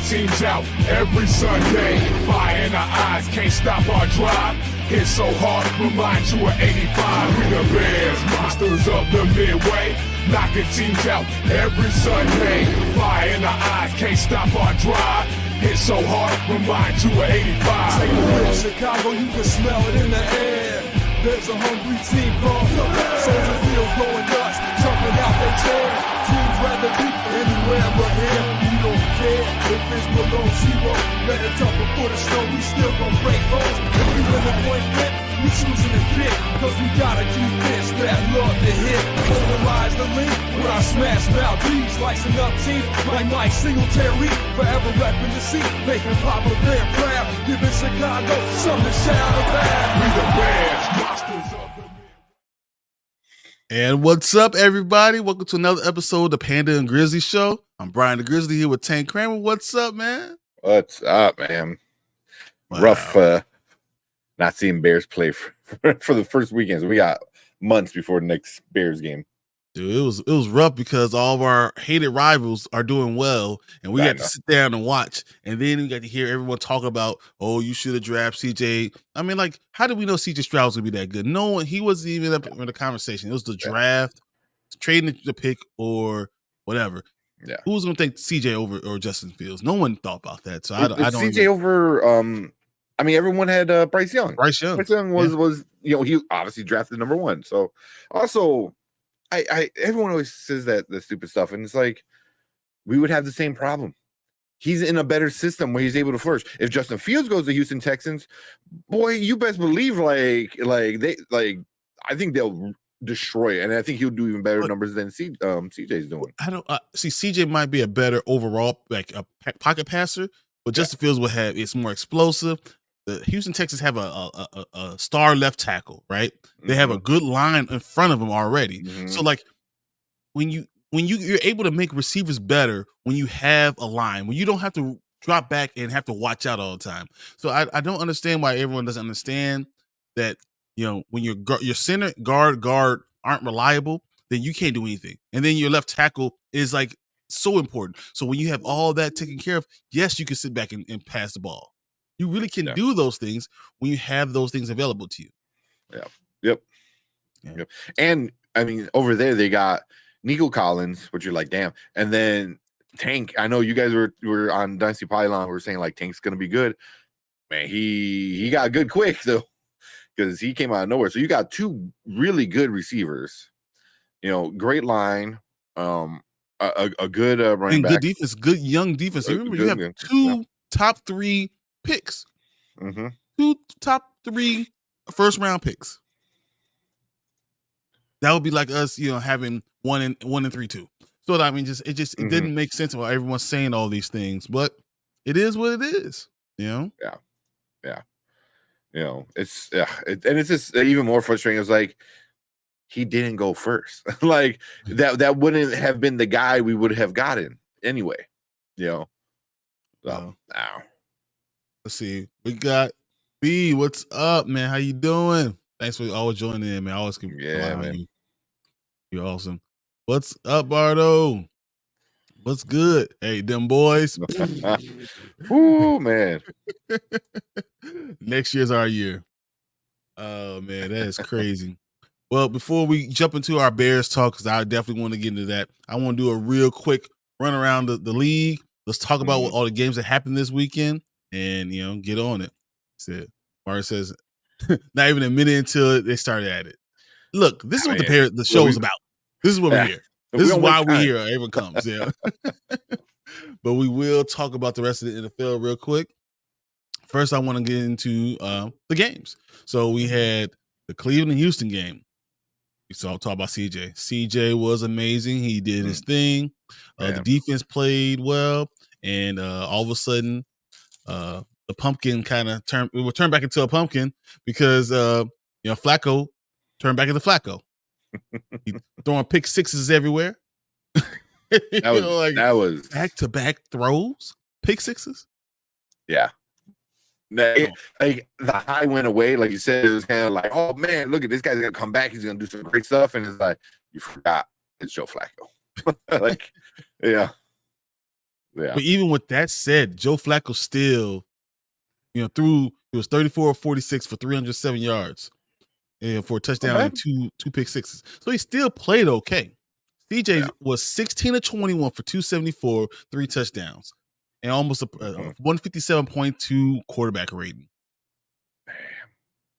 teams out every Sunday. Fire in our eyes, can't stop our drive. Hit so hard, remind you of 85. We the Bears, monsters of the Midway. Knocking teams out every Sunday. Fire in our eyes, can't stop our drive. Hit so hard, remind you of 85. Take a real Chicago, you can smell it in the air. There's a hungry team called the Soldier Field going nuts, jumping out their chair. Teams rather be anywhere but here. We don't care if it's below zero. Let it tough before the snow, we still gon' break holes. If we win the point flip, we choosing to kick. Cause we got a defense that love to hit. Polarize the link with our smash mouth beats. Slicing up teams like Mike Singletary. Forever repping the seat, making Papa Bear proud. Giving Chicago something to shout about. We the Bears, monsters of the And what's up, everybody? Welcome to another episode of the Panda and Grizzly Show. I'm Brian the Grizzly here with Tank Kramer. What's up, man? What's up, man? Wow. Rough not seeing Bears play for the first weekend. So we got months before the next Bears game. Dude, it was rough because all of our hated rivals are doing well, and we got to sit down and watch. And then we got to hear everyone talk about, oh, you should have drafted CJ. I mean, like, how did we know CJ Stroud was gonna be that good? No one, he wasn't even up in the conversation. It was the draft, trading the pick, or whatever. Yeah, who was gonna think CJ over or Justin Fields? No one thought about that. So I don't. CJ over. I mean, everyone had Bryce Young. Bryce Young was he obviously drafted number one. So also, I everyone always says that the stupid stuff, and it's like we would have the same problem. He's in a better system where he's able to flourish. If Justin Fields goes to Houston Texans, boy, you best believe I think they'll destroy it, and I think he'll do even better numbers than CJ's doing. I don't see CJ might be a better overall like a pocket passer, but Justin Fields will have it's more explosive. The Houston Texans have a star left tackle, right? They have a good line in front of them already. So like when you're able to make receivers better when you have a line, when you don't have to drop back and have to watch out all the time. So I don't understand why everyone doesn't understand that, you know, when your center guard aren't reliable, then you can't do anything. And then your left tackle is like so important. So when you have all that taken care of, yes, you can sit back and pass the ball. You really can do those things when you have those things available to you. Yep. And I mean, over there they got Nico Collins, which you're like, damn. And then Tank. I know you guys were on Dynasty Pylon. We were saying like Tank's gonna be good. Man, he got good quick though, because he came out of nowhere. So you got two really good receivers. You know, great line. A good running back. Good defense. Good young defense. Remember, you have two top three picks. Two top three first round picks. That would be like us, you know, having one and 3-2. So I mean, it didn't make sense while everyone's saying all these things, but it is what it is, you know. Yeah. You know, it's just even more frustrating. It's like he didn't go first. Like that wouldn't have been the guy we would have gotten anyway. You know. So now. Let's see. We got B. What's up, man? How you doing? Thanks for always joining in, man. I always can rely on you. You're awesome. What's up, Bardo? What's good? Hey, them boys. Ooh, man. Next year's our year. Oh, man, that is crazy. Well, before we jump into our Bears talk, because I definitely want to get into that, I want to do a real quick run around the league. Let's talk about all the games that happened this weekend. And, you know, get on it. Martin says, not even a minute until they started at it. Look, this is what the show is about. This is what we're here. This is why we're here. Everyone comes, But we will talk about the rest of the NFL real quick. First, I want to get into the games. So we had the Cleveland-Houston game. So I'll talk about CJ. CJ was amazing. He did his thing. The defense played well. And all of a sudden, the pumpkin kind of turned back into a pumpkin because Flacco turned back into Flacco. He throwing pick sixes everywhere. That was back-to-back throws, pick sixes. Yeah. Like the high went away, like you said. It was kind of like, oh man, look at this guy's gonna come back. He's gonna do some great stuff, and it's like you forgot it's Joe Flacco. Like, yeah. Yeah. But even with that said, Joe Flacco still, it was 34 of 46 for 307 yards and for a touchdown and two pick sixes. So he still played okay. CJ was 16 of 21 for 274, 3 touchdowns, and almost a 157.2 quarterback rating.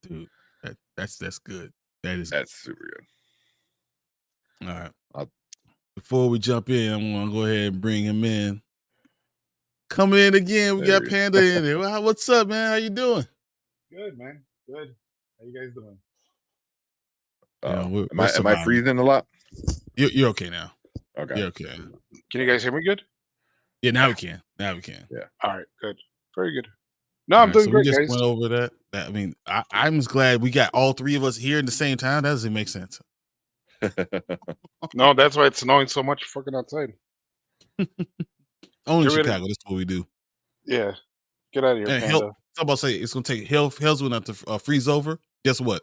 Dude, that's good. That's super good. All right. Before we jump in, I'm gonna go ahead and bring him in. Come in again. We got Panda in there. Well, what's up, man? How you doing? Good, man. Good. How you guys doing? Am I freezing a lot? You're okay now. Okay. You're okay. Can you guys hear me good? Yeah, now we can. Yeah. All right. Good. Very good. No, I'm doing great, we just guys. went over that. I mean, I'm just glad we got all three of us here at the same time. That doesn't make sense. No, that's why it's snowing so much fucking outside. Only in Chicago. That's what we do. Yeah. Get out of here, Panda. I'm about to say it's gonna take hell's going to have to freeze over. Guess what?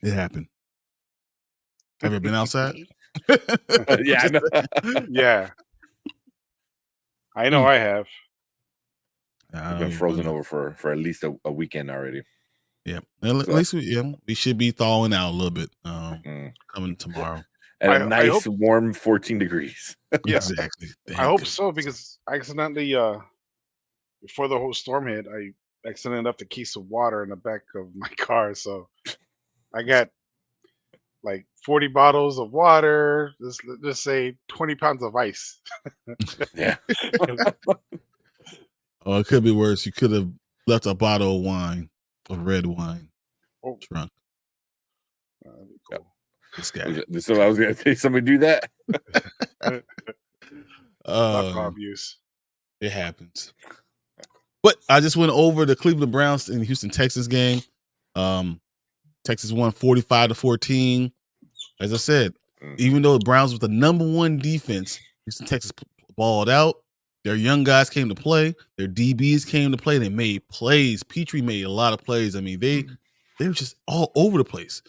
It happened. Have you ever been outside? Yeah, I know. Yeah. I know I have. I've been frozen over for at least a weekend already. Yeah. At least we should be thawing out a little bit coming tomorrow. At a nice warm 14 degrees. Yeah. Exactly. I hope so, because I accidentally before the whole storm hit, I accidentally left a case of water in the back of my car. So I got like 40 bottles of water, just say 20 pounds of ice. Yeah. Oh, it could be worse. You could have left a bottle of wine, of red wine, drunk. Cool. This guy. So I was going to say, somebody do that. Abuse. It happens. But I just went over the Cleveland Browns and Houston Texans game. Texas won 45-14. As I said, even though the Browns was the number one defense, Houston Texas balled out. Their young guys came to play. Their DBs came to play. They made plays. Petrie made a lot of plays. I mean, they were just all over the place.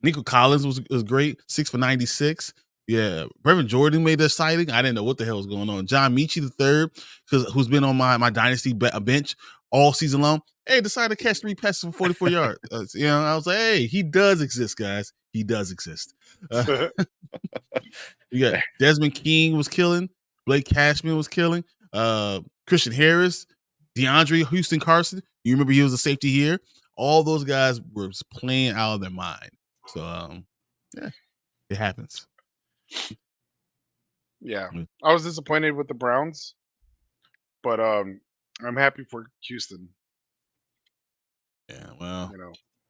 Nico Collins was great, 6 for 96. Yeah, Reverend Jordan made that sighting. I didn't know what the hell was going on. John Mechie III, who's been on my dynasty bench all season long, decided to catch 3 passes for 44 yards. I was like, hey, he does exist, guys. He does exist. You got Desmond King was killing. Blake Cashman was killing. Christian Harris, DeAndre Houston Carson. You remember he was a safety here. All those guys were playing out of their mind. So, it happens. Yeah, I was disappointed with the Browns, but I'm happy for Houston. Yeah, well,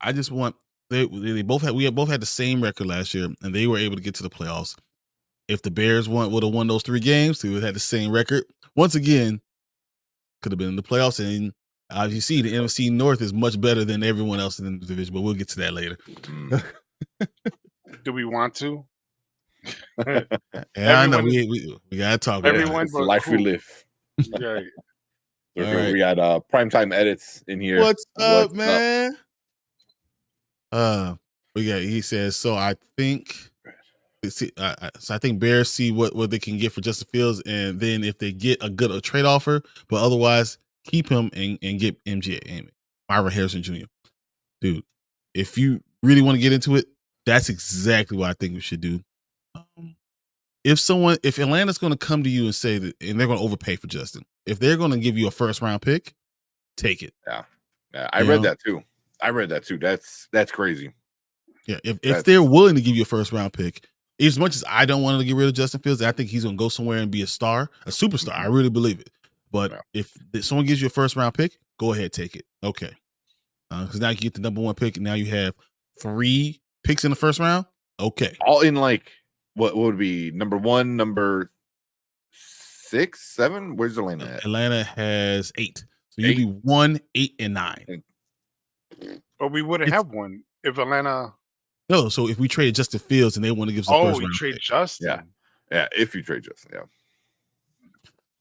I just want we both had the same record last year, and they were able to get to the playoffs. If the Bears would have won those 3 games, they would have had the same record. Once again, could have been in the playoffs. And as you see, the NFC North is much better than everyone else in the division, but we'll get to that later. Do we want to? I know we gotta talk about it. It's the life we live. Right. We got primetime edits in here. What's up, man? He says, so I think Bears see what they can get for Justin Fields, and then if they get a trade offer, but otherwise keep him and get Myron Harrison Jr. Dude, if you really want to get into it, that's exactly what I think we should do. If Atlanta's going to come to you and say that, and they're going to overpay for Justin, if they're going to give you a first round pick, take it. Yeah. I read that too. That's crazy. Yeah. If they're willing to give you a first round pick, as much as I don't want to get rid of Justin Fields, I think he's going to go somewhere and be a star, a superstar. I really believe it. But if someone gives you a first round pick, go ahead, take it. Okay. Because now you get the number 1 pick, and now you have 3 picks in the first round. Okay. All in like what would be number 1, number 6, 7? Where's Atlanta at? Atlanta has 8. So you'd be 1, 8, and 9. But we wouldn't have one if Atlanta. No, so if we trade Justin Fields and they want to give us a first round trade pick. Justin. Yeah, if you trade Justin, yeah.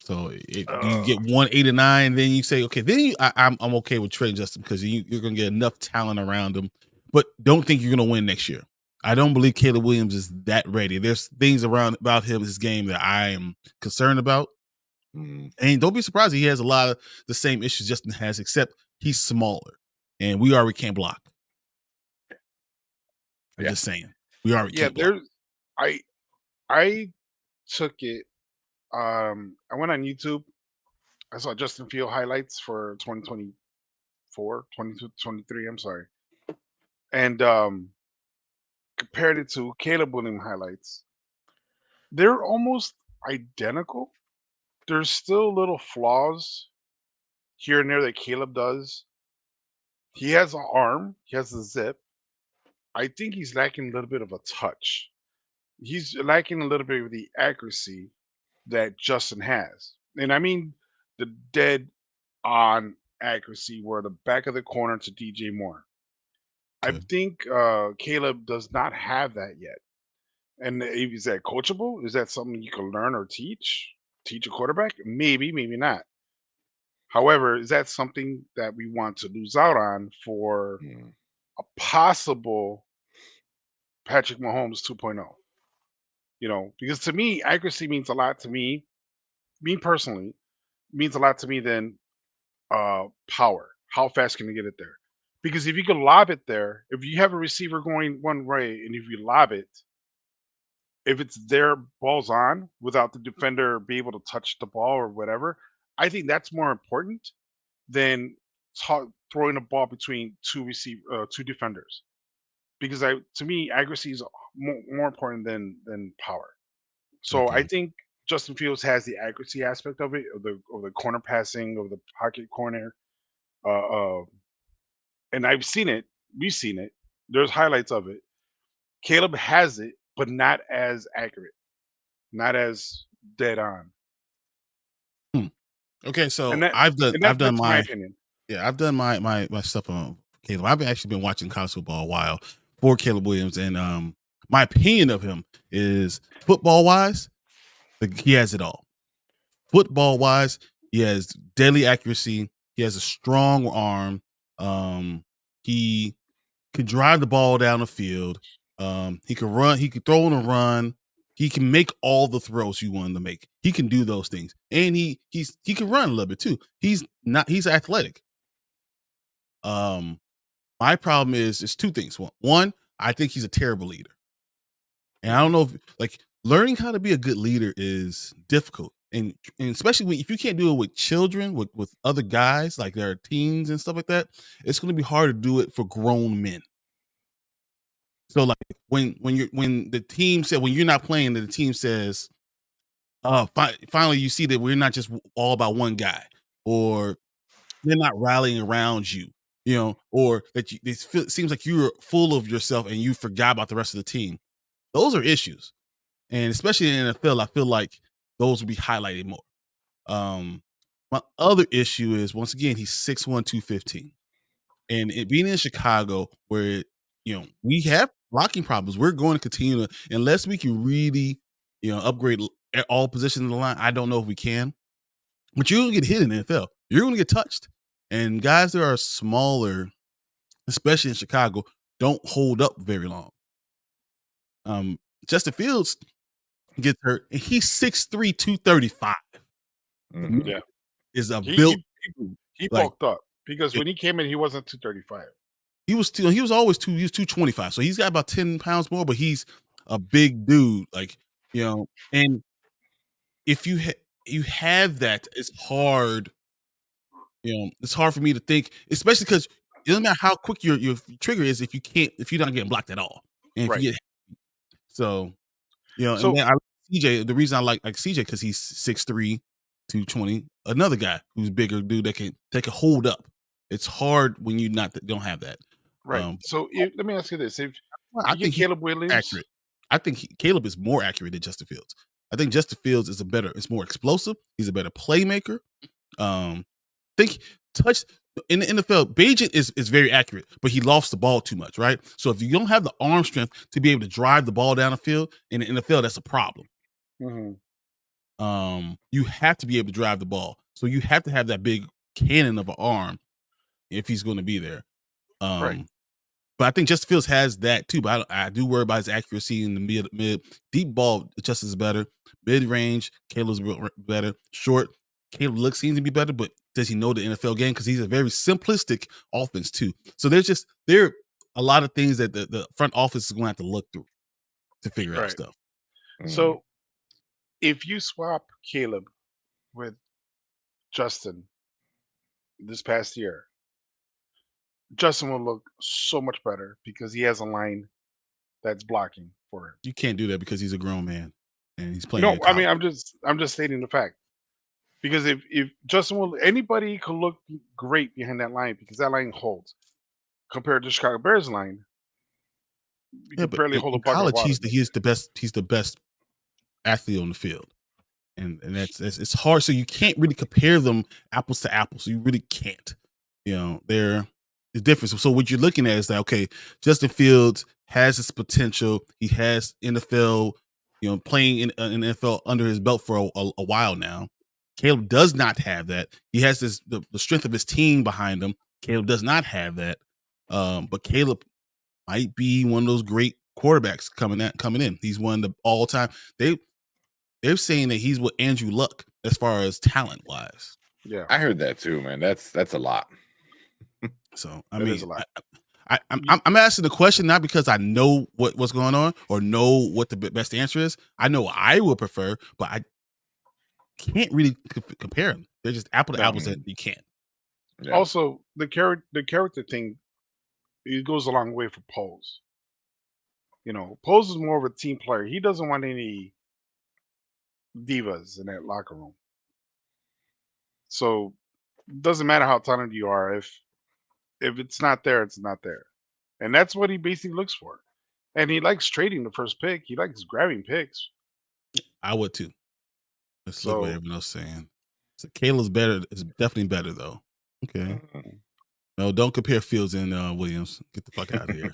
So you get 1, 8, and 9, then you say, okay, then I'm okay with trading Justin because you're gonna get enough talent around him, but don't think you're gonna win next year. I don't believe Caleb Williams is that ready. There's things about him, his game, that I am concerned about. And don't be surprised he has a lot of the same issues Justin has, except he's smaller, and we already can't block. I'm just saying, we already can't block. I took it. I went on YouTube. I saw Justin Field highlights for 2024, 2023. I'm sorry, and compared it to Caleb Williams highlights. They're almost identical. There's still little flaws here and there that Caleb does. He has an arm. He has a zip. I think he's lacking a little bit of a touch. He's lacking a little bit of the accuracy that Justin has. And I mean the dead on accuracy where the back of the corner to DJ Moore. I think Caleb does not have that yet. And is that coachable? Is that something you can learn or teach? Teach a quarterback? Maybe, maybe not. However, is that something that we want to lose out on for a possible Patrick Mahomes 2.0? You know, because to me, accuracy means a lot to me. Me personally, means a lot to me than power. How fast can you get it there? Because if you can lob it there, if you have a receiver going one way and if you lob it, if it's their balls on without the defender be able to touch the ball or whatever, I think that's more important than throwing a ball between two defenders. Because to me, accuracy is more important than power. So I think Justin Fields has the accuracy aspect of it, of the corner passing, of the pocket corner, and I've seen it. We've seen it. There's highlights of it. Caleb has it, but not as accurate, not as dead on. Okay, so I've done my opinion. Yeah, I've done my stuff on Caleb. I've actually been watching college football a while for Caleb Williams, and my opinion of him is football wise, he has it all. Football wise, he has deadly accuracy. He has a strong arm. He can drive the ball down the field. He can run. He can throw and run. He can make all the throws you want him to make. He can do those things, and he can run a little bit too. He's athletic. My problem is two things. One, I think he's a terrible leader, and I don't know if learning how to be a good leader is difficult, and especially if you can't do it with children, with other guys, like their teens and stuff like that. It's going to be hard to do it for grown men. So like when the team said, when you're not playing, the team says, finally you see that we're not just all about one guy, or they're not rallying around you, or that it seems like you're full of yourself and you forgot about the rest of the team. Those are issues. And especially in the NFL, I feel like those will be highlighted more. My other issue is, once again, he's 6'1", 215. And being in Chicago, where we have blocking problems, we're going to continue to, unless we can really upgrade all positions in the line. I don't know if we can, but you're gonna get hit in the NFL. You're gonna get touched, and guys that are smaller, especially in Chicago, don't hold up very long. Justin Fields gets hurt, and he's 6'3", 235. Yeah, is a built. He bulked up, because when he came in, he wasn't 235. He was always 225. So he's got about 10 pounds more, but he's a big dude. And if you have that, it's hard. It's hard for me to think, especially because it doesn't matter how quick your trigger is if you're not getting blocked at all. And if you get, and then I like CJ. The reason I like CJ, because he's 6'3", 220. Another guy who's bigger dude that can hold up. It's hard when you don't have that. Right. So let me ask you this: I think Caleb Wiliams accurate. I think Caleb is more accurate than Justin Fields. I think Justin Fields is it's more explosive. He's a better playmaker. Think touch in the NFL. Bagent is very accurate, but he lofts the ball too much, right? So if you don't have the arm strength to be able to drive the ball down the field in the NFL, that's a problem. You have to be able to drive the ball, so you have to have that big cannon of an arm if he's going to be there. But I think Justin Fields has that too. But I do worry about his accuracy in the mid deep ball. Justin's better. Mid range, Caleb's better. Short, Caleb seems to be better, but does he know the NFL game? Because he's a very simplistic offense too. So there are a lot of things that the front office is going to have to look through to figure out stuff. So if you swap Caleb with Justin this past year, Justin will look so much better because he has a line that's blocking for him. You can't do that because he's a grown man and he's playing. No, I mean I'm just stating the fact. Because if Justin anybody could look great behind that line because that line holds compared to Chicago Bears line. You can barely hold a bucket college, of water. he's the best athlete on the field. And that's it's hard. So you can't really compare them apples to apples. You really can't. They're the difference. So what you're looking at is that, okay, Justin Fields has this potential. He has NFL, playing in NFL under his belt for a while now. Caleb does not have that. He has the strength of his team behind him. Caleb does not have that. But Caleb might be one of those great quarterbacks coming in. He's one of the all-time. They're saying that he's with Andrew Luck as far as talent wise. Yeah, I heard that too, man. That's a lot. So I mean, I'm asking the question not because I know what's going on or know what the best answer is. I know I would prefer, but I can't really compare them. They're just apple to apples that you can't. Yeah. Also, the character thing, it goes a long way for Poles. Poles is more of a team player. He doesn't want any divas in that locker room. So it doesn't matter how talented you are. If it's not there, it's not there. And that's what he basically looks for. And he likes trading the first pick. He likes grabbing picks. I would too. Let's look what everyone else is saying. So Caleb's better. Is definitely better though. Okay. No, don't compare Fields and Williams. Get the fuck out of here.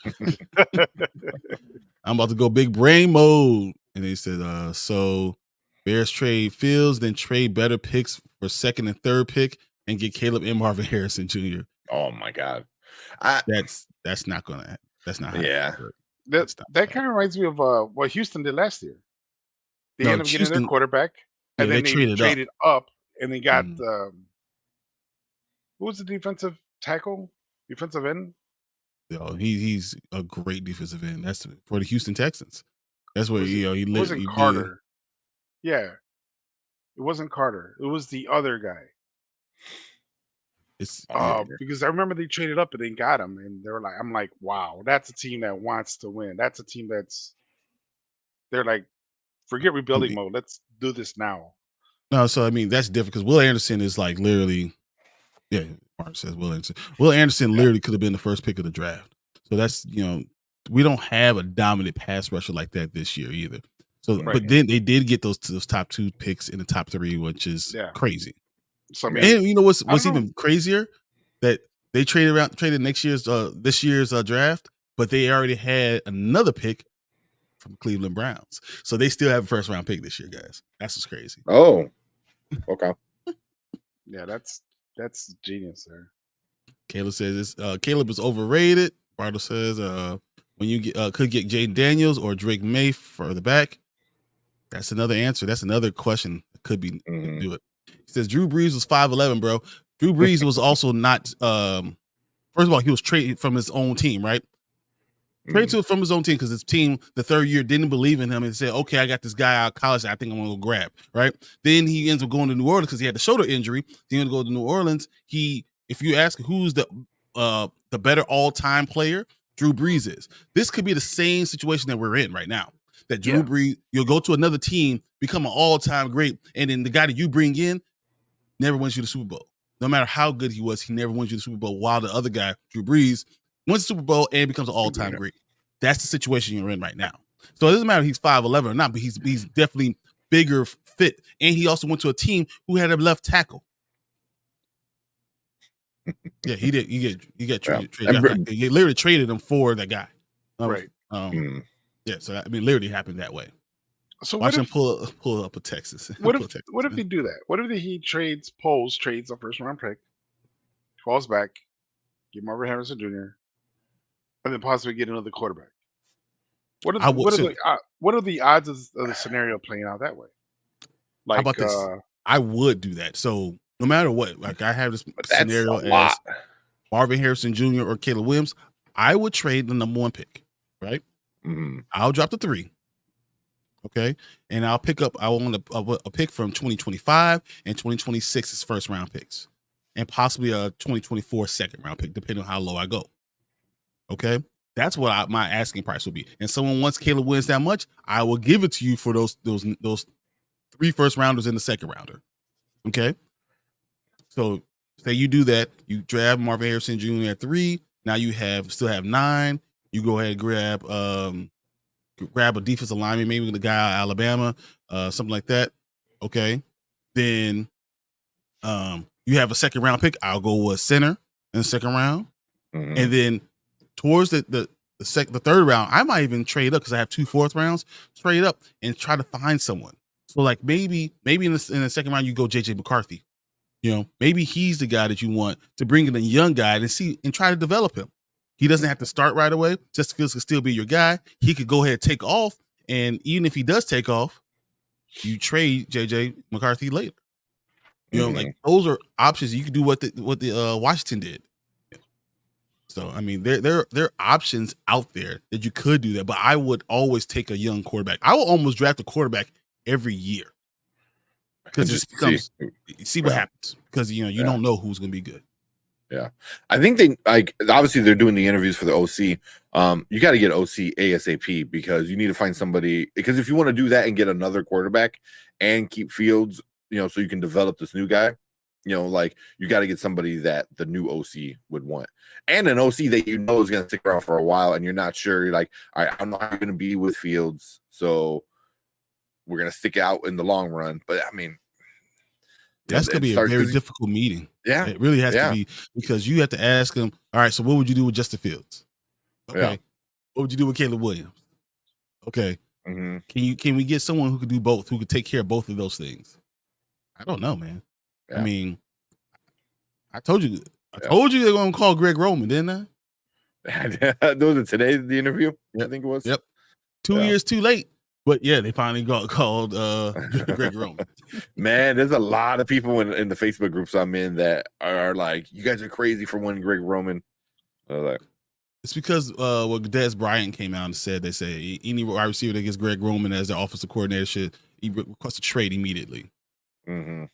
I'm about to go big brain mode. And they said, so Bears trade Fields, then trade better picks for second and third pick and get Caleb and Marvin Harrison Jr. Oh my God. That's not gonna happen. That's not that kind of reminds me of what Houston did last year. They ended up getting their quarterback, and then they traded up and they got who was the defensive end? Yo, he's a great defensive end. That's for the Houston Texans. That's where he wasn't Carter. Yeah, it wasn't Carter. It was the other guy. It's because I remember they traded up and they got him, and they were like, I'm like, wow, that's a team that wants to win. That's a team they're like, forget rebuilding mode. Let's do this now. No, so I mean that's different because Will Anderson is like literally, yeah. Mark says Will Anderson. Will Anderson literally could have been the first pick of the draft. So that's we don't have a dominant pass rusher like that this year either. So, but then they did get those top two picks in the top three, which is crazy. So, I mean, and you know what's even crazier? That they traded this year's draft, but they already had another pick from Cleveland Browns. So they still have a first round pick this year, guys. That's what's crazy. Oh, okay. Yeah, that's genius there. Caleb says Caleb is overrated. Bardo says when you could get Jaden Daniels or Drake May further back. That's another answer. That's another question. Could be do it. He says Drew Brees was 5'11", bro. Drew Brees was also not. First of all, he was traded from his own team, right? Traded from his own team because his team, the third year, didn't believe in him and said, "Okay, I got this guy out of college. I think I'm gonna go grab." Right? Then he ends up going to New Orleans because he had the shoulder injury. He ended up going to New Orleans. If you ask who's the better all-time player, Drew Brees is. This could be the same situation that we're in right now. That Drew Brees, you'll go to another team, become an all-time great, and then the guy that you bring in never wins you the Super Bowl. No matter how good he was, he never wins you the Super Bowl. While the other guy, Drew Brees, wins the Super Bowl and becomes an all-time great. That's the situation you're in right now. So it doesn't matter if he's 5'11" or not, but he's definitely bigger fit, and he also went to a team who had a left tackle. Yeah, he did. You get traded. He literally traded him for that guy. Right. Yeah, so I mean, literally happened that way. So watch him pull up a Texas. What if he do that? What if he trades a first round pick, falls back, give Marvin Harrison Jr., and then possibly get another quarterback. What are I the, would. what are the odds of the scenario playing out that way? How Like, about this? I would do that. So no matter what, like I have this But that's scenario a lot. as Marvin Harrison Jr. or Caleb Williams, I would trade the number 1 pick, right? Mm-hmm. I'll drop the 3. Okay. And I'll pick up, I want a pick from 2025 and 2026's first round picks, and possibly a 2024 second round pick, depending on how low I go. Okay. That's what my asking price would be. And someone wants Caleb Williams that much, I will give it to you for those 3 first rounders and the second rounder. Okay. So say you do that, you draft Marvin Harrison Jr. at 3. Now you still have 9. You go ahead and grab a defensive lineman, maybe the guy out of Alabama, something like that. Okay. Then you have a second round pick. I'll go with center in the second round. Mm-hmm. And then towards the third round, I might even trade up because I have 2 fourth rounds, trade up and try to find someone. So like maybe in the second round, you go JJ McCarthy. Maybe he's the guy that you want to bring in a young guy and try to develop him. He doesn't have to start right away. Justin Fields can still be your guy. He could go ahead and take off. And even if he does take off, you trade JJ McCarthy later. Like those are options. You can do what the Washington did. So I mean, there are options out there that you could do that. But I would always take a young quarterback. I will almost draft a quarterback every year. Because it just becomes see what happens. Because you don't know who's going to be good. Yeah, I think obviously they're doing the interviews for the OC. You got to get OC ASAP because you need to find somebody. Because if you want to do that and get another quarterback and keep Fields, so you can develop this new guy, like you got to get somebody that the new OC would want, and an OC that is going to stick around for a while, and you're not sure. You're like, all right, I'm not going to be with Fields, so we're going to stick out in the long run. But I mean. That's going to be a very difficult meeting. Yeah. It really has to be, because you have to ask them, all right, so what would you do with Justin Fields? Okay. Yeah. What would you do with Caleb Williams? Okay. Mm-hmm. Can we get someone who could do both, who could take care of both of those things? I don't know, man. Yeah. I mean, I told you they're going to call Greg Roman, didn't I? Those are today, the interview, I think it was. Yep. 2 years too late. But yeah, they finally called Greg Roman. Man, there's a lot of people in the Facebook groups I'm in that are like, you guys are crazy for wanting Greg Roman. It's because what Des Bryant came out and said, they say any wide receiver that gets Greg Roman as their offensive coordinator should request a trade immediately. Mm-hmm.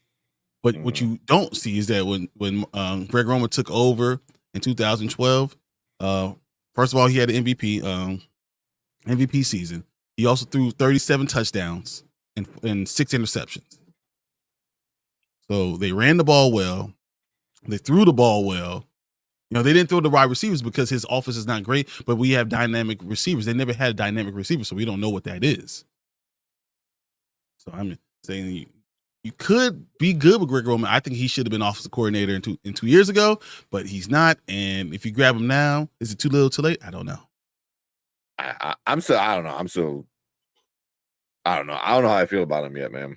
But what you don't see is that when Greg Roman took over in 2012, first of all, he had an MVP season. He also threw 37 touchdowns and 6 interceptions. So they ran the ball well. They threw the ball well. They didn't throw the wide receivers because his offense is not great, but we have dynamic receivers. They never had a dynamic receiver, so we don't know what that is. So I'm saying you could be good with Greg Roman. I think he should have been offensive coordinator in 2 years ago, but he's not. And if you grab him now, is it too little, too late? I don't know. I don't know. I don't know how I feel about him yet, man.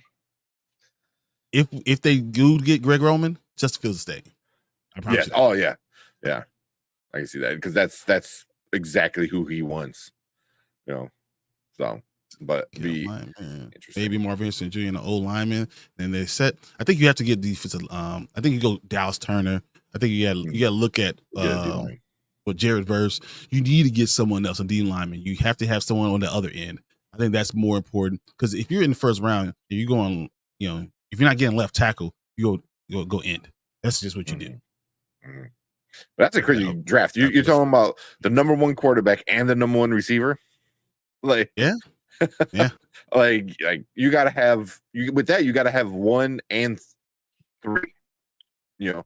If they do get Greg Roman, Justin Fields stay. I promise you. Oh yeah. I can see that because that's exactly who he wants. So but maybe Marvin Harrison Jr. and the old lineman. Then they set. I think you have to get defensive. I think you go Dallas Turner. I think you got to look at with Jared Verse. You need to get someone else, a D lineman. You have to have someone on the other end. I think that's more important because if you're in the first round, if you're going, if you're not getting left tackle, you go end. That's just what you do. Mm-hmm. That's a crazy draft. You're talking about the number 1 quarterback and the number 1 receiver. Like, yeah. like you got to have with that. You got to have 1 and 3. Yeah,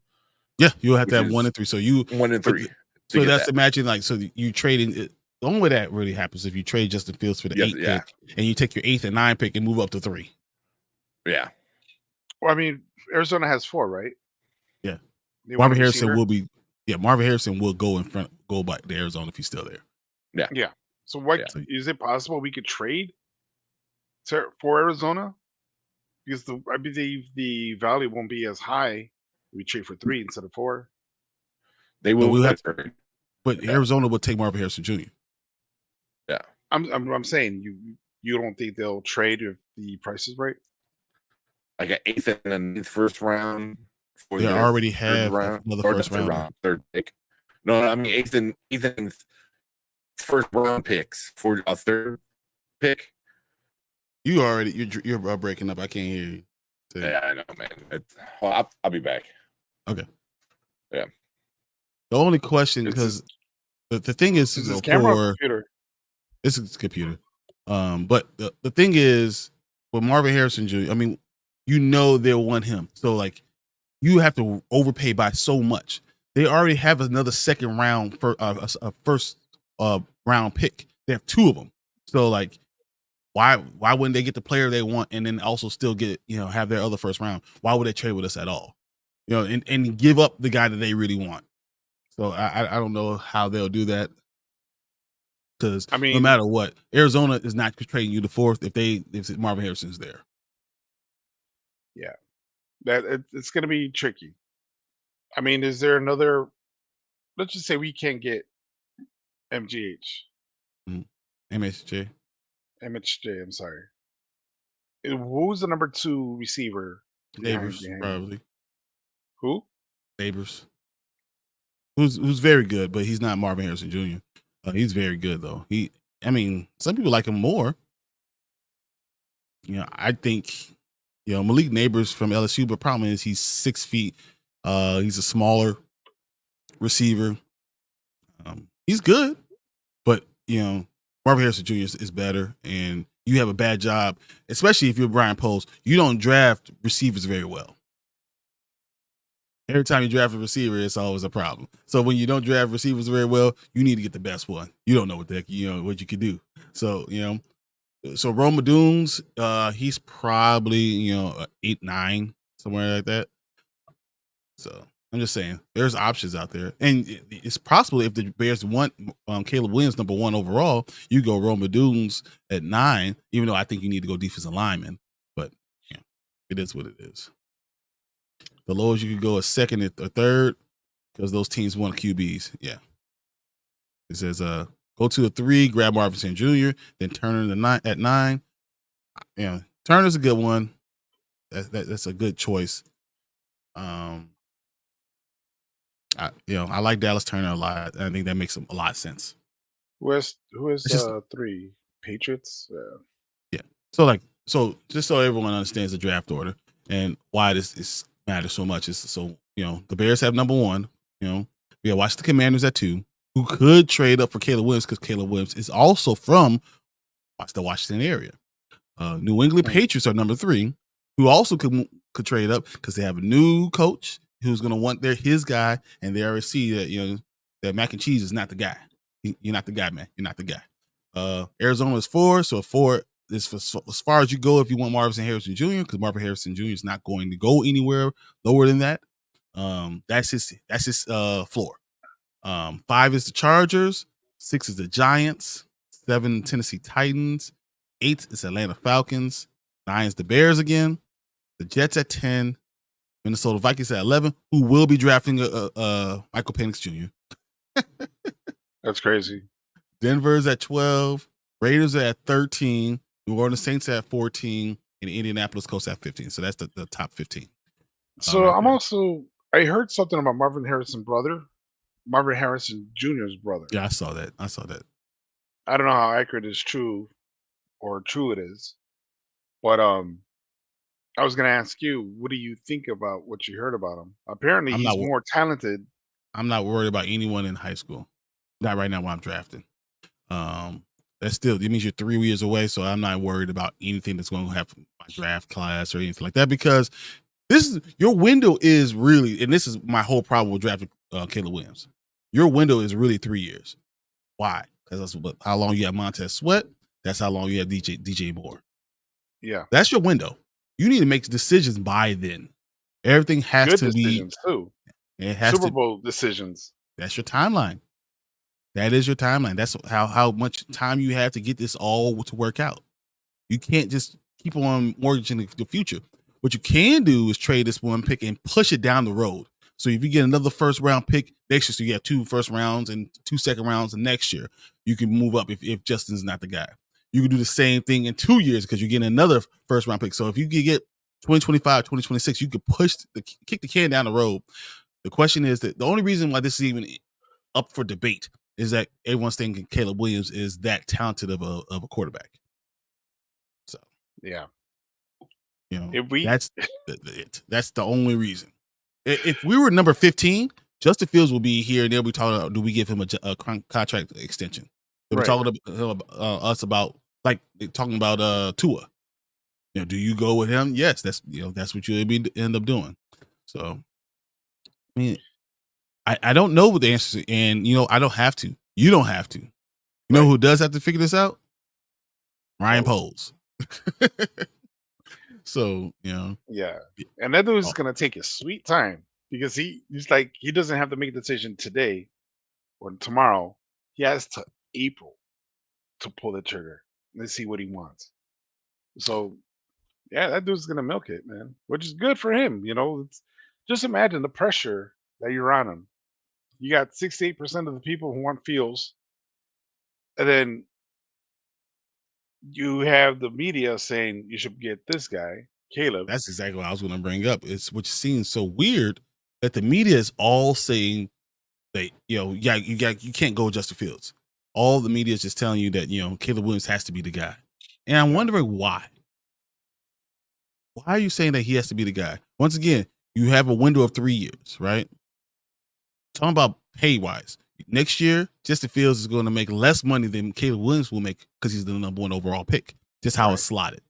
you'll have to have 1 and 3. So 1 and 3. So that's imagine so you trading it. The only way that really happens if you trade Justin Fields for the 8th pick and you take your 8th and 9th pick and move up to 3. Yeah. Well, I mean, Arizona has 4, right? Yeah. Marvin Harrison will be. Yeah, Marvin Harrison will go back to Arizona if he's still there. Yeah. So is it possible we could trade for Arizona? Because I believe the value won't be as high. We trade for 3 instead of 4. They will. But Arizona would take Marvin Harrison Jr. I'm saying you don't think they'll trade if the price is right? Like an 8th and a 9th first round. They already have another first round. Third pick. No, I mean 8th and first round picks for a third pick. You're breaking up. I can't hear you. Yeah, I know, man. I'll be back. Okay. Yeah. The only question, because the thing is, Is this camera or computer? This is computer. But the thing is, with Marvin Harrison Jr., I mean, they'll want him. So like, you have to overpay by so much. They already have another second round for a first round pick. They have 2 of them. So like, why wouldn't they get the player they want and then also still get, have their other first round? Why would they trade with us at all? And give up the guy that they really want. So I don't know how they'll do that. Because no matter what, Arizona is not trading you the 4th if Marvin Harrison's there. Yeah, it's going to be tricky. I mean, is there another? Let's just say we can't get MGH. MHJ. I'm sorry. Who's the number 2 receiver? Neighbors, probably. Who? Neighbors. Who's very good, but he's not Marvin Harrison Jr. He's very good though. Some people like him more. I think, Malik Neighbors from LSU, but problem is he's 6 feet. He's a smaller receiver. He's good, but Marvin Harrison Jr. is better, and you have a bad job, especially if you're Brian Post. You don't draft receivers very well. Every time you draft a receiver, it's always a problem. So when you don't draft receivers very well, you need to get the best one. You don't know what what you could do. So so Roma Dooms, he's probably 8, 9, somewhere like that. So I'm just saying, there's options out there, and it's possible if the Bears want Caleb Wiliams number 1 overall, you go Roma Dooms at 9. Even though I think you need to go defensive lineman, but it is what it is. The lowest you could go is 2nd or 3rd, because those teams want QBs. Yeah. It says go to a 3, grab Marvin St. Jr., then Turner at 9. Turner's a good one. That's a good choice. I like Dallas Turner a lot. I think that makes a lot of sense. Who is 3? Patriots? Yeah. So just so everyone understands the draft order and why this matters so much is the Bears have number 1. We watch the Commanders at 2, who could trade up for Caleb Wiliams, because Caleb Wiliams is also from the Washington area. New England Patriots are number 3, who also could trade up because they have a new coach who's going to want his guy, and they already see that that Mac and Cheese is not the guy. You're not the guy, man. You're not the guy. Arizona is 4, so 4 is as far as you go if you want Marvin Harrison Jr., because Marvin Harrison Jr. is not going to go anywhere lower than that. That's his floor. 5 is the Chargers, 6 is the Giants, 7 Tennessee Titans, 8 is Atlanta Falcons, 9 is the Bears again, the Jets at 10, Minnesota Vikings at 11, who will be drafting Michael Penix Jr. That's crazy. Denver's at 12, Raiders are at 13, New Orleans Saints at 14, and Indianapolis Colts at 15. So that's the top 15. So I heard something about Marvin Harrison Jr.'s brother. Yeah, I saw that. I don't know how accurate is true it is, but I was going to ask you, what do you think about what you heard about him? Apparently, he's more talented. I'm not worried about anyone in high school. Not right now while I'm drafting. It means you're 3 years away, so I'm not worried about anything that's going to happen in my draft class or anything like that, because your window is really, and this is my whole problem with drafting Caleb Wiliams. Your window is really 3 years. Why? Because that's how long you have Montez Sweat. That's how long you have DJ Moore. Yeah, that's your window. You need to make decisions by then. Everything has good to decisions be too. It has Super Bowl decisions. That's your timeline. That is your timeline. That's how much time you have to get this all to work out. You can't just keep on mortgaging the future. What you can do is trade this one pick and push it down the road. So if you get another first round pick next year, so you have 2 first rounds and 2 second rounds next year, you can move up if Justin's not the guy. You can do the same thing in 2 years because you're getting another first round pick. So if you can get 2025, 2026, you could kick the can down the road. The question is that the only reason why this is even up for debate is that everyone's thinking Caleb Williams is that talented of a quarterback. So Yeah. That's the only reason. If we were number 15, Justin Fields will be here and they'll be talking about, do we give him a contract extension? They'll be talking to us about talking about Tua. Do you go with him? Yes, that's what you'll end up doing. So I mean, I don't know what the answer is, and I don't have to. You don't have to. You know who does have to figure this out? Ryan Poles. So, Yeah. And that dude's gonna take his sweet time because he's like, he doesn't have to make a decision today or tomorrow. He has to April to pull the trigger. Let's see what he wants. So yeah, that dude's gonna milk it, man. Which is good for him. Just imagine the pressure that you're on him. You got 68% of the people who want Fields, and then you have the media saying you should get this guy, Caleb. That's exactly what I was going to bring up. It's which seems so weird that the media is all saying that you can't go with Justin Fields. All the media is just telling you that Caleb Williams has to be the guy, and I'm wondering why. Why are you saying that he has to be the guy? Once again, you have a window of 3 years, right? Talking about pay wise, next year, Justin Fields is going to make less money than Caleb Williams will make because he's the number 1 overall pick. Just how it's slotted.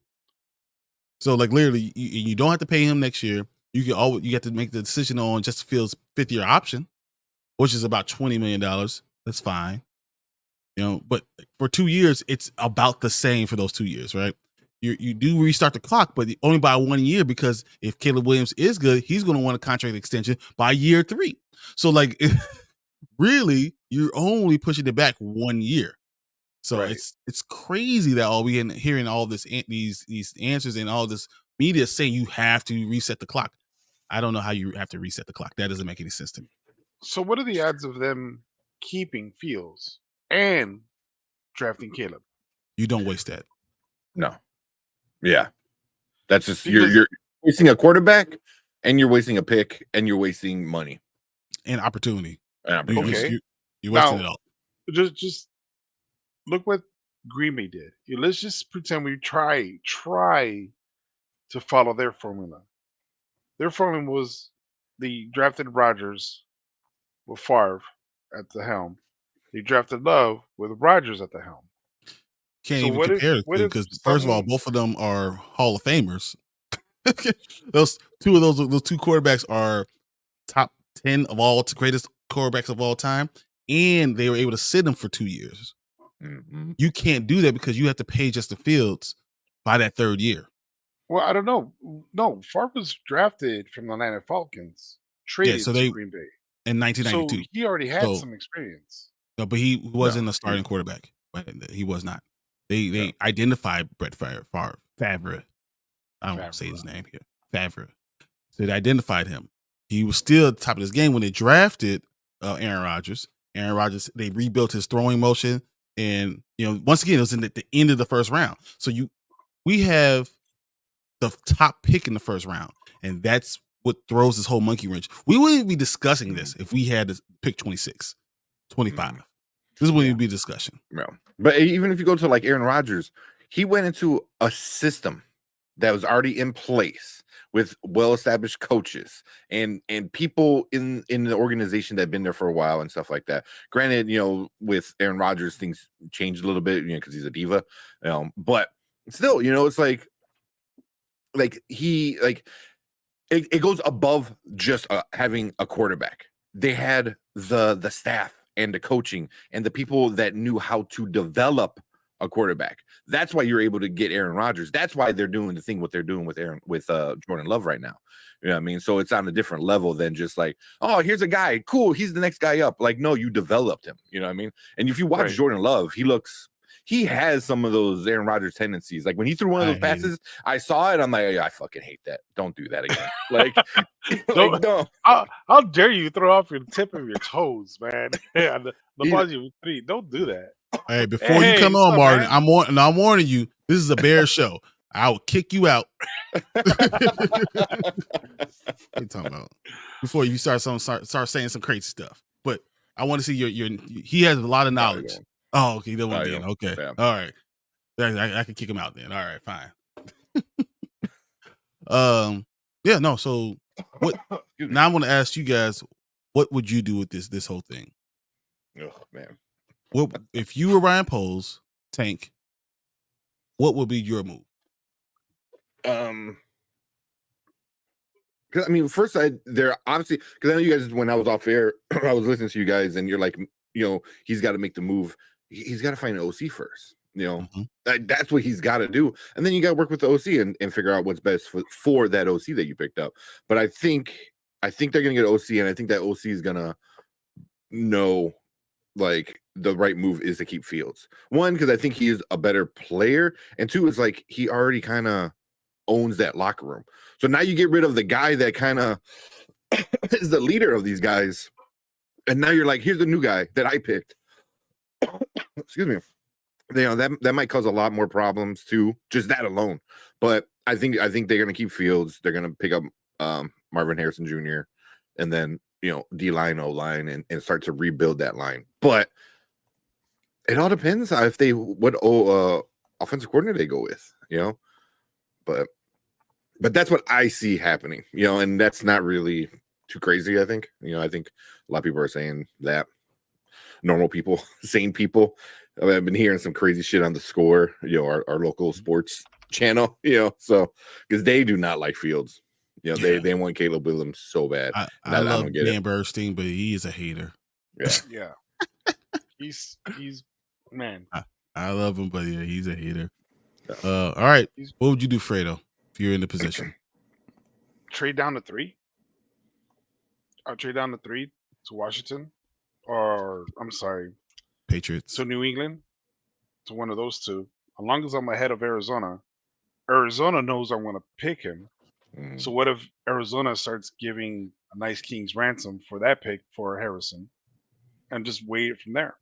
So, literally, you don't have to pay him next year. You have to make the decision on Justin Fields' 5th year option, which is about $20 million. That's fine, But for 2 years, it's about the same for those 2 years, right? You do restart the clock, but only by 1 year because if Caleb Williams is good, he's going to want a contract extension by year 3. So, really, you're only pushing it back 1 year. So it's crazy that all we hearing all these answers and all this media saying you have to reset the clock. I don't know how you have to reset the clock. That doesn't make any sense to me. So, what are the odds of them keeping Fields and drafting Caleb? You don't waste that. No. Yeah. That's just you're wasting a quarterback and you're wasting a pick and you're wasting money and opportunity. Okay. You wasted it all. Just look what Green Bay did. Let's just pretend we try to follow their formula. Their formula was they drafted Rodgers with Favre at the helm. They drafted Love with Rodgers at the helm. Can't even compare it because first of all, both of them are Hall of Famers. those two quarterbacks are top 10 of all greatest quarterbacks of all time, and they were able to sit them for 2 years. Mm-hmm. You can't do that because you have to pay Justin Fields by that 3rd year. Well, I don't know. No, Favre was drafted from the Atlanta Falcons, traded to Green Bay in 1992. So he already had some experience. No, but he wasn't a starting quarterback. He was not. They identified Brett Favre. I don't want to say his name here. Favre. So they identified him. He was still at the top of his game when they drafted Aaron Rodgers. Aaron Rodgers, they rebuilt his throwing motion. And, once again, it was at the end of the first round. So we have the top pick in the first round. And that's what throws this whole monkey wrench. We wouldn't be discussing this if we had to pick 26, 25. This wouldn't be a discussion. No. But even if you go to Aaron Rodgers, he went into a system that was already in place with well-established coaches and people in the organization that have been there for a while and stuff like that. Granted, with Aaron Rodgers, things changed a little bit, because he's a diva. But still, it's it goes above just having a quarterback. They had the staff and the coaching and the people that knew how to develop a quarterback. That's why you're able to get Aaron Rodgers. That's why they're doing the thing what they're doing with Jordan Love right now. You know what I mean? So it's on a different level than just oh, here's a guy, cool, he's the next guy up. No, you developed him. You know what I mean? And if you watch Jordan Love, he looks he has some of those Aaron Rodgers tendencies. Like when he threw one of those passes, I saw it. I'm like, I fucking hate that. Don't do that again. Like, don't. How dare you throw off your tip of your toes, man? the ball you three. Don't do that. Hey, before you come on, Martin, man? I'm warning you. This is a bear show. I will kick you out. What you talking about? Before you start saying some crazy stuff. But I want to see your. He has a lot of knowledge. Oh, okay. That one then. Okay. Yeah. All right. I can kick him out then. All right, fine. Yeah, no. So what now I want to ask you guys, what would you do with this whole thing? Oh man. What if you were Ryan Poles, Tank, what would be your move? Because I mean, first they're obviously, because I know you guys, when I was off air, I was listening to you guys, and you're like, he's got to make the move. He's got to find an OC first. That's what he's got to do, and then you got to work with the OC and figure out what's best for that OC that you picked up. But I think they're gonna get OC, and I think that OC is gonna know like the right move is to keep Fields. One, because I think he is a better player, and two, is like he already kind of owns that locker room. So now you get rid of the guy that kind of is the leader of these guys, and now you're like, here's the new guy that I picked. Excuse me. That might cause a lot more problems too, just that alone. But I think they're gonna keep Fields. They're gonna pick up Marvin Harrison Jr. and then D-line, O-line, and start to rebuild that line. But it all depends on what offensive coordinator they go with, But that's what I see happening, and that's not really too crazy, I think. I think a lot of people are saying that. Normal people, sane people. I've been hearing some crazy shit on The Score, our local sports channel, so because they do not like Fields. They want Caleb Wiliams so bad. I love Dan Burstein, but he is a hater. Yeah. He's man. I love him, but yeah, he's a hater. All right. What would you do, Fredo, if you're in the position? Trade down to 3. I'll trade down to 3 to Washington, or I'm sorry, Patriots. To New England, to one of those two. As long as I'm ahead of Arizona, Arizona knows I'm going to pick him. So what if Arizona starts giving a nice king's ransom for that pick for Harrison, and just wait it from there?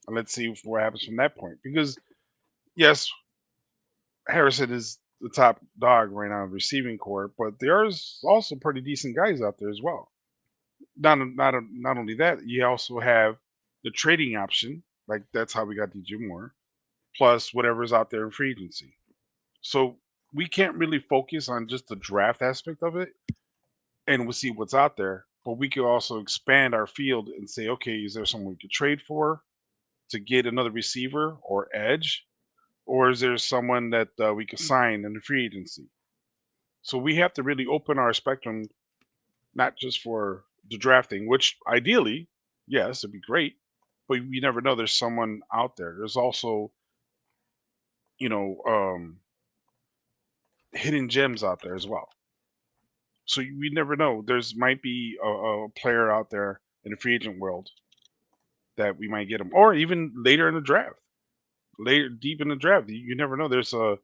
And let's see what happens from that point. Because yes, Harrison is the top dog right now in receiving core, but there's also pretty decent guys out there as well. Not only that, you also have the trading option. Like that's how we got DJ Moore, plus whatever's out there in free agency. So we can't really focus on just the draft aspect of it, and we'll see what's out there. But we could also expand our field and say, okay, is there someone we could trade for to get another receiver or edge? Or is there someone that we could sign in the free agency? So we have to really open our spectrum, not just for the drafting, which ideally, yes, it'd be great, but you never know. There's someone out there. There's also, hidden gems out there as well. So we never know. There's might be a player out there in the free agent world that we might get him, or even later in the draft. Later, deep in the draft, you never know. There's a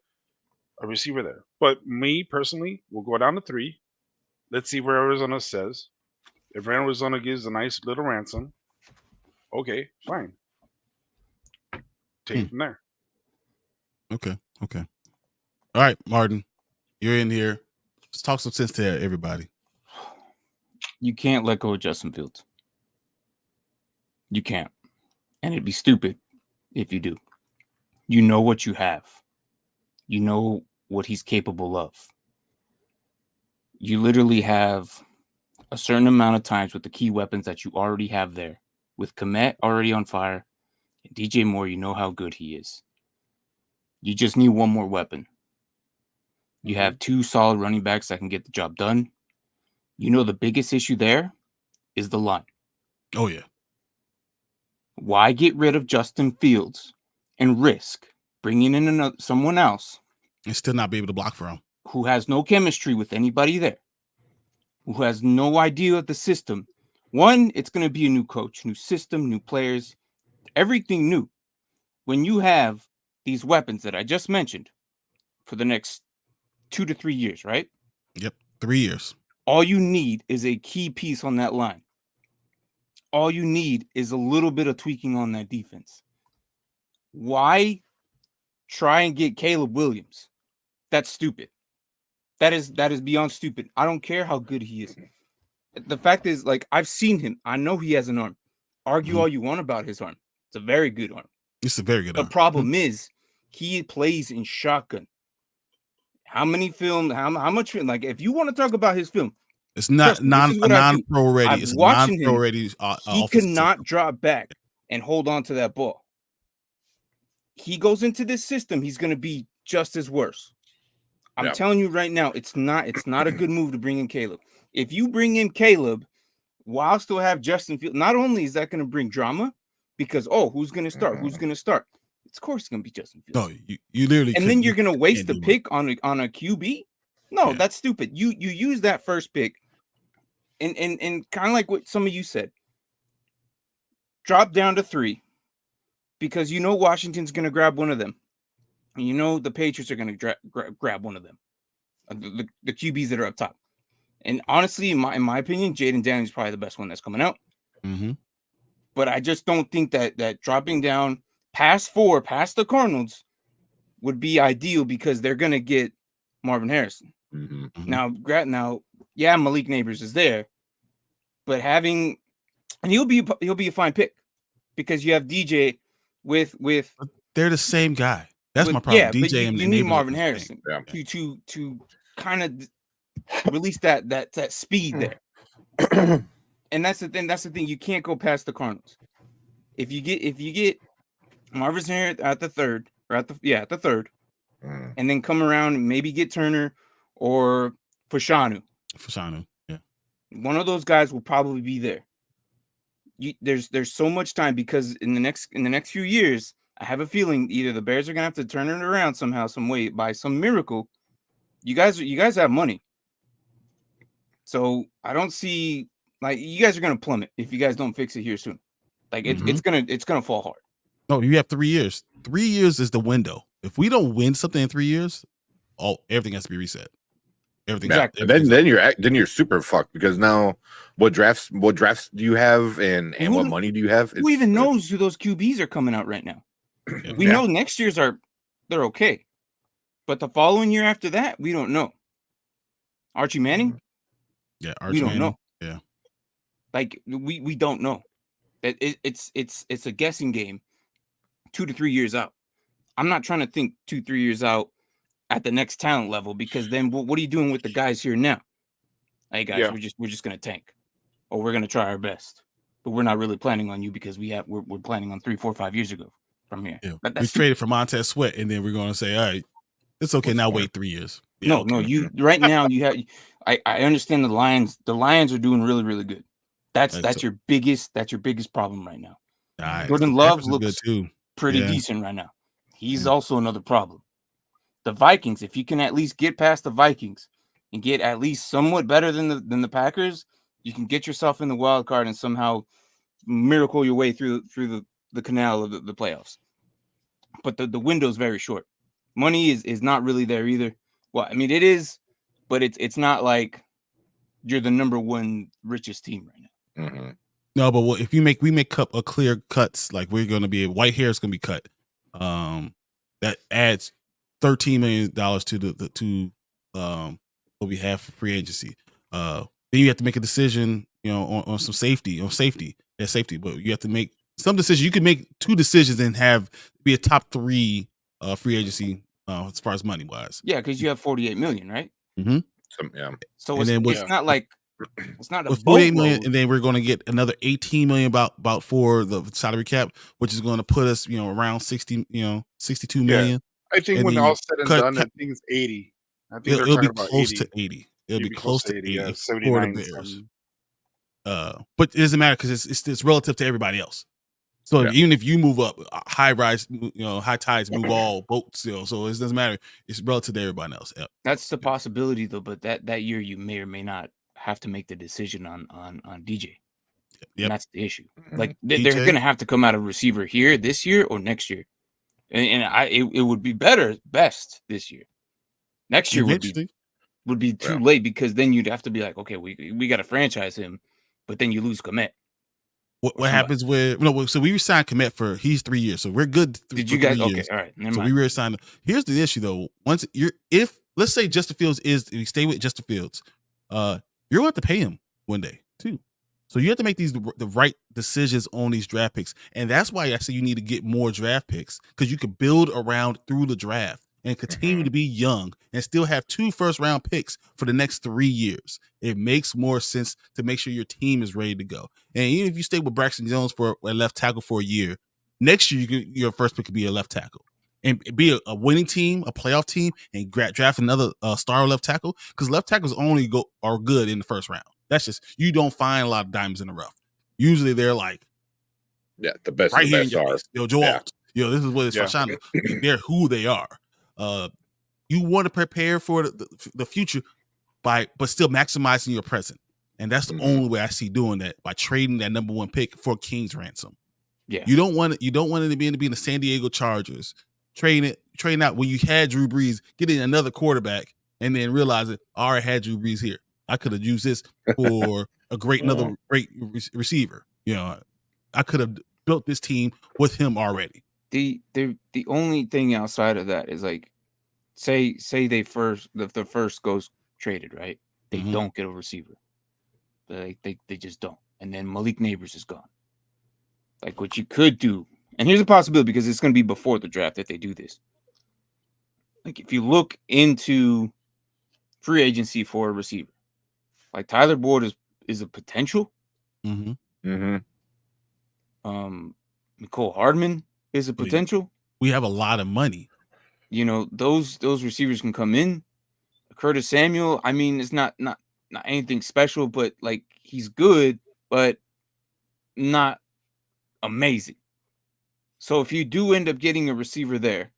receiver there. But me personally, we'll go down to 3. Let's see where Arizona says. If Arizona gives a nice little ransom, okay, fine. Take it from there. Okay. All right, Martin, you're in here. Let's talk some sense to everybody. You can't let go of Justin Fields. You can't. And it'd be stupid if you do. You know what you have. You know what he's capable of. You literally have a certain amount of times with the key weapons that you already have there. With Kmet already on fire, and DJ Moore, you know how good he is. You just need one more weapon. You have 2 solid running backs that can get the job done. You know the biggest issue there is the line. Oh, yeah. Why get rid of Justin Fields and risk bringing in someone else and still not be able to block for him, who has no chemistry with anybody there, who has no idea of the system? One, it's going to be a new coach, new system, new players, everything new. when you have these weapons that I just mentioned for the next 2 to 3 years, right? Yep, 3 years. All you need is a key piece on that line. All you need is a little bit of tweaking on that defense. Why try and get Caleb Wiliams? That's stupid. That is beyond stupid. I don't care how good he is. The fact is, like, I've seen him. I know he has an arm. Argue all you want about his arm. It's a very good arm. It's a very good The arm. problem is he plays in shotgun. How many film? How much film? Like, if you want to talk about his film, It's not non-pro ready. It's watching non-pro him. ready. He cannot drop back and hold on to that ball. He goes into this system, he's going to be just as worse. I'm telling you right now, it's not a good move to bring in Caleb. If you bring in Caleb while still have Justin Fields, not only is that going to bring drama, because who's going to start? Who's going to start? Of course, it's going to be Justin Fields. No, you literally. And then you're going to waste the pick on a QB. No, that's stupid. You use that first pick, and kind of like what some of you said, drop down to 3, because you know Washington's going to grab one of them. And you know the Patriots are going to grab one of them, the QBs that are up top. And honestly, in my opinion, Jaden Daniels is probably the best one that's coming out. Mm-hmm. But I just don't think that dropping down past the Cardinals would be ideal, because they're going to get Marvin Harrison. Mm-hmm. Now, yeah, Malik Neighbors is there, but and he'll be a fine pick, because you have DJ with. They're the same guy. That's my problem. Yeah, DJ but you and need Marvin Harrison to kind of release that speed there. And that's the thing. That's the thing. You can't go past the Cardinals. If you get Marvin here at the third, at the third, and then come around and maybe get Turner or Fashanu. Yeah. One of those guys will probably be there. There's so much time, because in the next few years, I have a feeling either the Bears are gonna have to turn it around somehow, some way, by some miracle. You guys have money, so I don't see, like, you guys are gonna plummet if you guys don't fix it here soon. Like, it's gonna fall hard. No, you have 3 years. 3 years is the window. If we don't win something in 3 years, everything has to be reset. Everything. Exactly. Then you're super fucked, because now what drafts do you have, and what money do you have? Who even knows who those QBs are coming out right now? We know next year's they're okay, but the following year after that, we don't know. Archie Manning? Yeah, we don't know. Yeah, like we don't know. It's a guessing game. 2 to 3 years out. I'm not trying to think 2-3 years out at the next talent level, because then what are you doing with the guys here now? Hey guys, we're just gonna tank, or we're gonna try our best, but we're not really planning on you, because we're planning on 3, 4, 5 years ago from here. Yeah. We traded for Montez Sweat, and then we're gonna say, all right, it's okay. Now wait 3 years. Yeah, no, you right now you have. I understand the Lions. The Lions are doing really, really good. That's your biggest problem right now. Nice. Jordan Love looks good too. Pretty decent right now. He's also another problem. The Vikings, if you can at least get past the Vikings and get at least somewhat better than the Packers, you can get yourself in the wild card and somehow miracle your way through the canal of the playoffs. But the window is very short. Money is not really there either. Well, I mean, it is, but it's not like you're the number one richest team right now. Mm-hmm. No, but if we make a clear cuts, like we're going to be white hair is going to be cut. That adds $13 million to what we have for free agency. Then you have to make a decision, on some safety. Yeah, safety. But you have to make some decisions. You can make 2 decisions and be a top 3 free agency as far as money wise. Yeah, because you have $48 million, right? Mm-hmm. So it's not like. It's not a 48 million, and then we're going to get another 18 million about for the salary cap, which is going to put us, around 60, 62 million. I think and when all said and done, I think it's 80. I think it'll be about close 80. to 80. It'll be close to 80 for 79, the Bears. But it doesn't matter, because it's relative to everybody else. So even if you move up, high tides move all boats. So it doesn't matter. It's relative to everybody else. Yep. That's the possibility, though. But that year, you may or may not have to make the decision on DJ. Yep. And that's the issue. Like they're going to have to come out of receiver here this year or next year. and it would be best this year. Next year Eventually. would be too late because then you'd have to be like, okay, we got to franchise him, but then you lose Komet. What happens with so we signed Komet for he's 3 years, so we're good. Did you guys? 3 Okay, years. all right. Never So mind. we reassigned. Here's the issue though. Once if let's say Justin Fields if you stay with Justin Fields, you're going to have to pay him one day too. So you have to make the right decisions on these draft picks, and that's why I say you need to get more draft picks because you can build around through the draft and continue to be young and still have 2 first-round picks for the next 3 years. It makes more sense to make sure your team is ready to go. And even if you stay with Braxton Jones for a left tackle for a year, next year your first pick could be a left tackle and be a winning team, a playoff team, and draft another star left tackle because left tackles only are good in the first round. That's just you don't find a lot of diamonds in the rough. Usually they're like the best right of here the in best your are. face. Joe Alt. This is what it's Fashano. They're who they are. You want to prepare for the future but still maximizing your present. And that's the only way I see doing that by trading that number 1 pick for King's ransom. Yeah. You don't want it to be in the San Diego Chargers, trading out when you had Drew Brees, getting another quarterback, and then realizing I already had Drew Brees here. I could have used this for another great receiver. I could have built this team with him already. The only thing outside of that is like, say the first goes traded, right? They don't get a receiver. They just don't. And then Malik Neighbors is gone. Like what you could do, and here's a possibility because it's going to be before the draft that they do this. Like if you look into free agency for a receiver, like Tyler Boyd is a potential. Mm-hmm. Nicole Hardman is a potential. We have a lot of money. Those receivers can come in. Curtis Samuel, I mean, it's not anything special, but like he's good, but not amazing. So if you do end up getting a receiver there,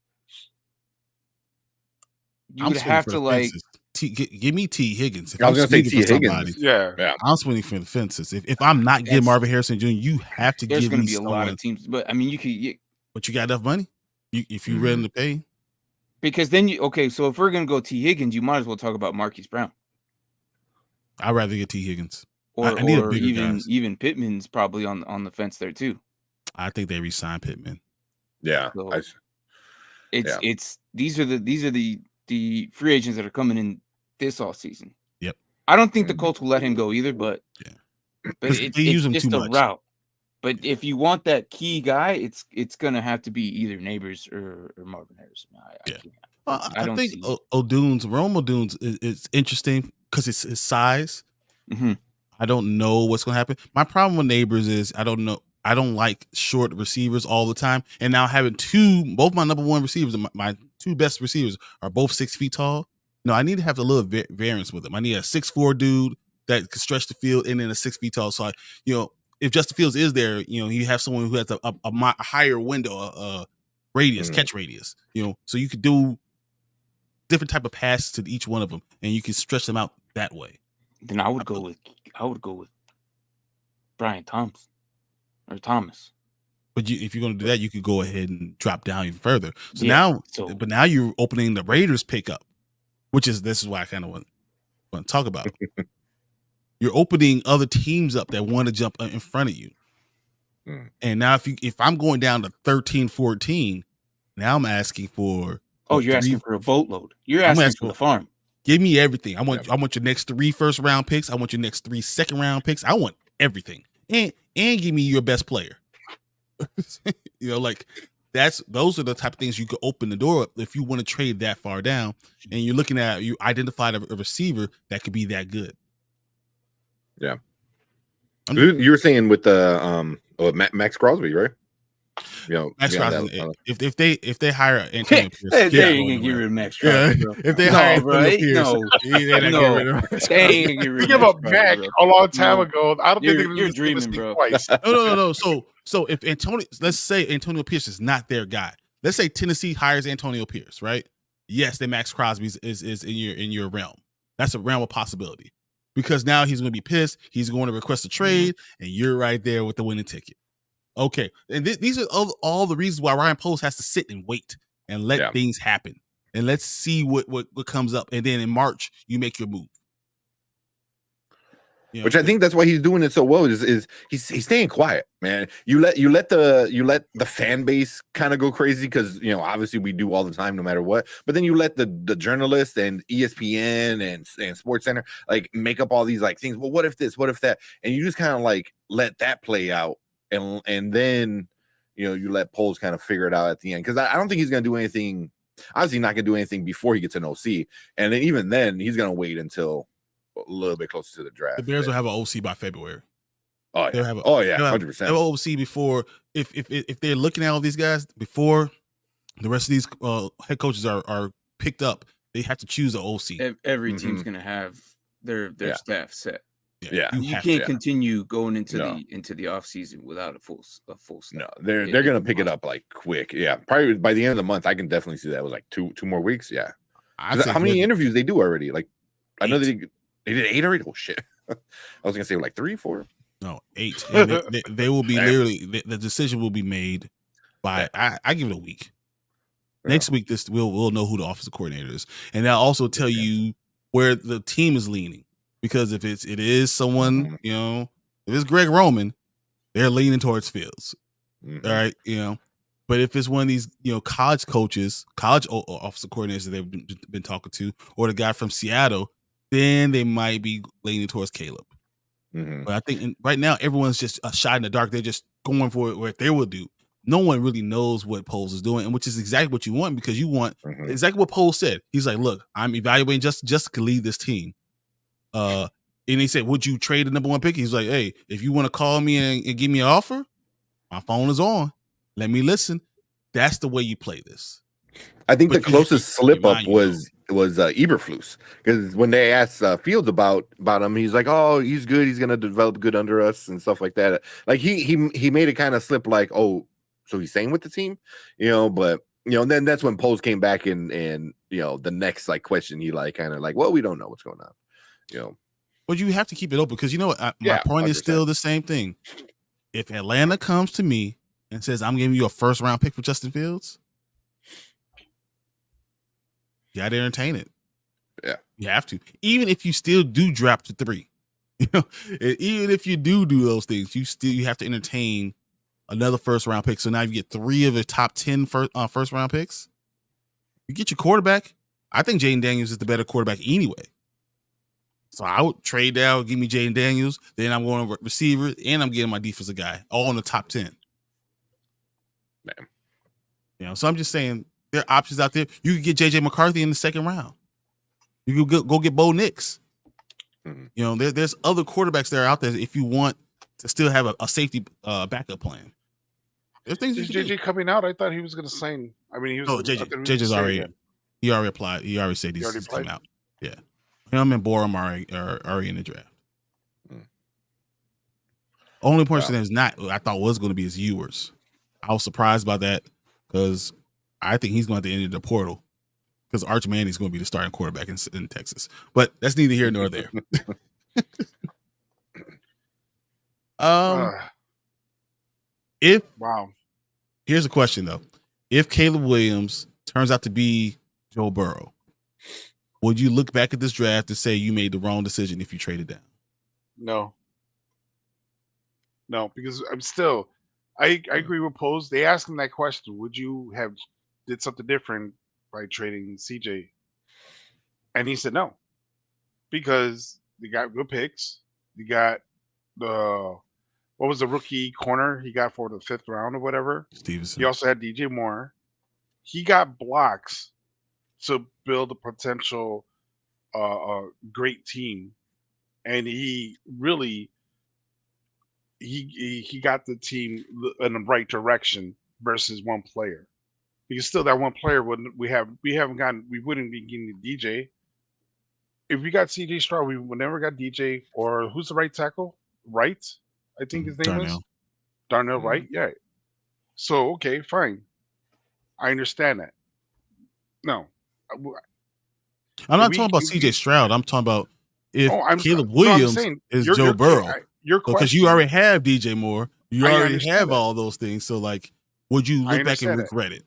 you would have to like give me T. Higgins. If I was I'm going to say T. somebody, Higgins. Yeah. I'm swinging for the fences. If I'm not getting Marvin Harrison Jr., you have to give me. There's going to be a someone. lot of teams, but I mean, you could. But you got enough money. If you're ready to pay. Because then so if we're going to go T. Higgins, you might as well talk about Marquise Brown. I'd rather get T. Higgins. Or I need a bigger guys. Even Pittman's probably on the fence there too. I think they re-signed Pittman. Yeah. So these are the free agents that are coming in this off season. Yep. I don't think the Colts will let him go either, but they use him just too a much. route. But if you want that key guy, it's gonna have to be either Neighbors or Marvin Harrison. I think Rome O'Dunes is interesting because it's his size. Mm-hmm. I don't know what's gonna happen. My problem with Neighbors is I don't know. I don't like short receivers all the time. And now having both my number 1 receivers, my 2 best receivers are both 6 feet tall. No, I need to have a little variance with them. I need a 6'4" dude that can stretch the field and then a 6 feet tall. So if Justin Fields is there, you have someone who has a higher window, radius, catch radius, so you could do different type of passes to each one of them and you can stretch them out that way. Then I would go with Brian Thomas. But if you're going to do that, you could go ahead and drop down even further. But now you're opening the Raiders pickup, this is why I kind of want to talk about. You're opening other teams up that want to jump in front of you. And now if I'm going down to 13, 14, now I'm asking for. You're asking for a boatload. You're asking for the farm. Give me everything. I want your next 3 first round picks. I want your next 3 second round picks. I want everything. And give me your best player. Those are the type of things you could open the door up if you want to trade that far down. And you're looking at you identified a receiver that could be that good. Yeah. You were saying with the Max Crosby, right? Max Crosby. If they hire Antonio Pierce, they ain't gonna get rid of Max Crosby. Bro. If they hire Antonio Pierce, they ain't get rid of give up Mac a long time ago. I don't think you're dreaming, bro. Twice. No. So if let's say Antonio Pierce is not their guy. Let's say Tennessee hires Antonio Pierce, right? Yes, then Max Crosby is in your realm. That's a realm of possibility. Because now he's going to be pissed. He's going to request a trade, and you're right there with the winning ticket. Okay, and these are all the reasons why Ryan Poles has to sit and wait and let things happen, and let's see what comes up, and then in March you make your move. You know, which I think that's why he's doing it so well. Is he's staying quiet, man. You let the fan base kind of go crazy because obviously we do all the time, no matter what. But then you let the journalists and ESPN and Sports Center like make up all these like things. Well, what if this? What if that? And you just kind of like let that play out, and then you let Poles kind of figure it out at the end, because I don't think he's gonna do anything. Obviously, not gonna do anything before he gets an OC, and then even then he's gonna wait until a little bit closer to the draft. The Bears will have an OC by February. Oh yeah, they'll have 100%. They'll have OC before if they're looking at all these guys before the rest of these head coaches are picked up. They have to choose an OC. Every team's gonna have their staff set. Yeah, you can't continue going into the off season without a full staff. No, they're gonna pick it up like quick. Yeah, probably by the end of the month. I can definitely see that was like two more weeks. Yeah, how many interviews they do already? Like 8. I know they did 8 already. Oh shit! I was gonna say like 3, 4. No, 8. And they will be literally the decision will be made by I give it a week. Next week, we'll know who the offensive coordinator is, and that'll also tell you where the team is leaning. Because if it is someone, if it's Greg Roman, they're leaning towards Fields. All right, But if it's one of these, college coaches, college offensive coordinators that they've been talking to, or the guy from Seattle, then they might be leaning towards Caleb. But I think right now everyone's just a shot in the dark. They're just going for what they will do. No one really knows what Poles is doing, and which is exactly what you want, because you want exactly what Poles said. He's like, "Look, I'm evaluating Jessica to lead this team." And he said, "Would you trade the number 1 pick?" He's like, "Hey, if you want to call me and give me an offer, my phone is on. Let me listen." That's the way you play this. I think the closest slip up was Eberflus, because when they asked Fields about him, he's like, "Oh, he's good. He's gonna develop good under us and stuff like that." Like he made it kind of slip, like, "Oh, so he's staying with the team," But then that's when Poles came back and the next like question, he like kind of like, "Well, we don't know what's going on," But you have to keep it open, because my point is still the same thing. If Atlanta comes to me and says, "I'm giving you a first round pick for Justin Fields," you got to entertain it. Yeah, you have to. Even if you still do drop to 3, even if you do those things, you have to entertain another first round pick. So now you get 3 of the top 10 first round picks. You get your quarterback. I think Jaden Daniels is the better quarterback anyway. So I would trade down, give me Jaden Daniels. Then I'm going to receiver, and I'm getting my defensive guy, all in the top 10. Man. So I'm just saying there are options out there. You could get JJ McCarthy in the 2nd round. You could go get Bo Nix. There's other quarterbacks that are out there if you want to still have a safety backup plan. There's things. Is JJ coming out? I thought he was going to sign. I mean, he was. Oh, JJ's already. He already applied. He already said he's coming out. Yeah. Him and Borum are already in the draft. Only person that's not, I thought was going to be is Ewers. I was surprised by that, because I think he's going to enter the portal, because Arch Manning's going to be the starting quarterback in Texas. But that's neither here nor there. Here's a question though: if Caleb Williams turns out to be Joe Burrow, would you look back at this draft and say you made the wrong decision if you traded down? No, because I agree with Pose. They asked him that question: would you have did something different by trading CJ? And he said no, because they got good picks. You got what was the rookie corner he got for the 5th round or whatever? Stevenson. He also had DJ Moore. He got blocks to build a potential great team, and he really he got the team in the right direction versus one player, because still that one player wouldn't we wouldn't be getting DJ. If we got CJ Stroud, we would never got DJ, or who's the right tackle? Wright, I think his name is Darnell Wright. Yeah. So okay, fine. I understand that. No. I'm not talking about CJ Stroud. I'm talking about if Caleb Williams is Joe Burrow. Your question, because you already have DJ Moore, You I already understand have that. all those things. So, like, would you I look back and understand that. regret it?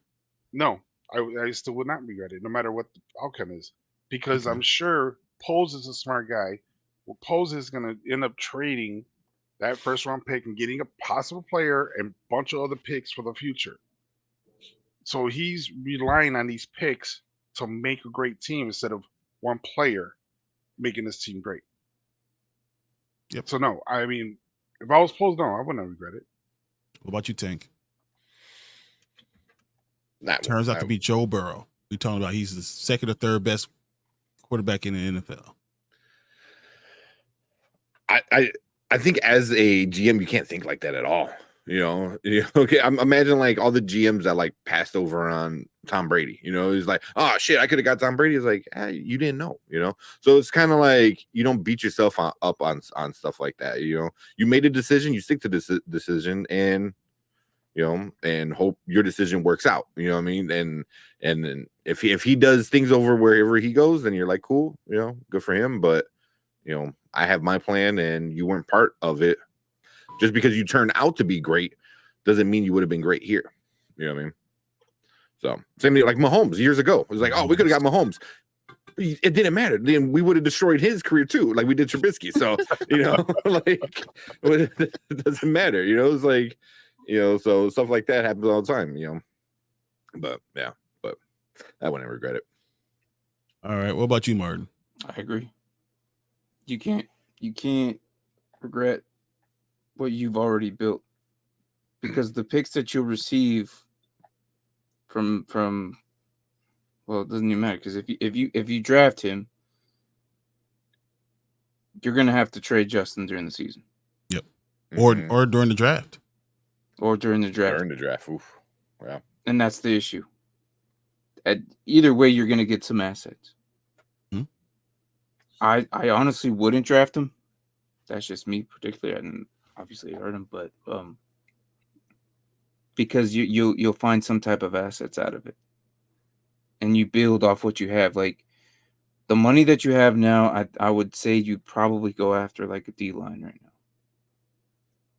No, I still would not regret it, no matter what the outcome is, because Okay. I'm sure Poles is a smart guy. Well, Poles is going to end up trading that first round pick and getting a possible player and a bunch of other picks for the future. So he's relying on these picks to make a great team instead of one player making this team great. Yep. So no, I mean, if I was Poles, no, I wouldn't regret it. What about you, Tank? That Turns one, out to be Joe Burrow. We talking about he's the second or third best quarterback in the NFL. I think as a GM, you can't think like that at all. Okay. I'm imagine like all the GMs that like passed over on Tom Brady. He's like, oh shit, I could have got Tom Brady. It's like, you didn't know. So it's kind of like you don't beat yourself up on stuff like that. You made a decision, you stick to this decision, and and hope your decision works out. You know what I mean? And then if he does things over wherever he goes, then you're like, cool. Good for him. But I have my plan, and you weren't part of it. Just because you turned out to be great doesn't mean you would have been great here. You know what I mean? So same thing like Mahomes years ago. It was like, oh, we could have got Mahomes. It didn't matter. Then we would have destroyed his career too, like we did Trubisky. So like it doesn't matter. It's like so stuff like that happens all the time. But yeah, but I wouldn't regret it. All right. What about you, Martin? I agree. You can't regret what you've already built, because the picks that you'll receive from well, it doesn't even matter, because if you draft him, you're gonna have to trade Justin during the season. Yep. Or during the draft. Or during the draft. During the draft. Oof. Yeah. And that's the issue. Either way, you're gonna get some assets. I honestly wouldn't draft him. That's just me particularly. I didn't obviously hurt him, but because you'll find some type of assets out of it, and you build off what you have. Like the money that you have now, I would say you'd probably go after like a D-line right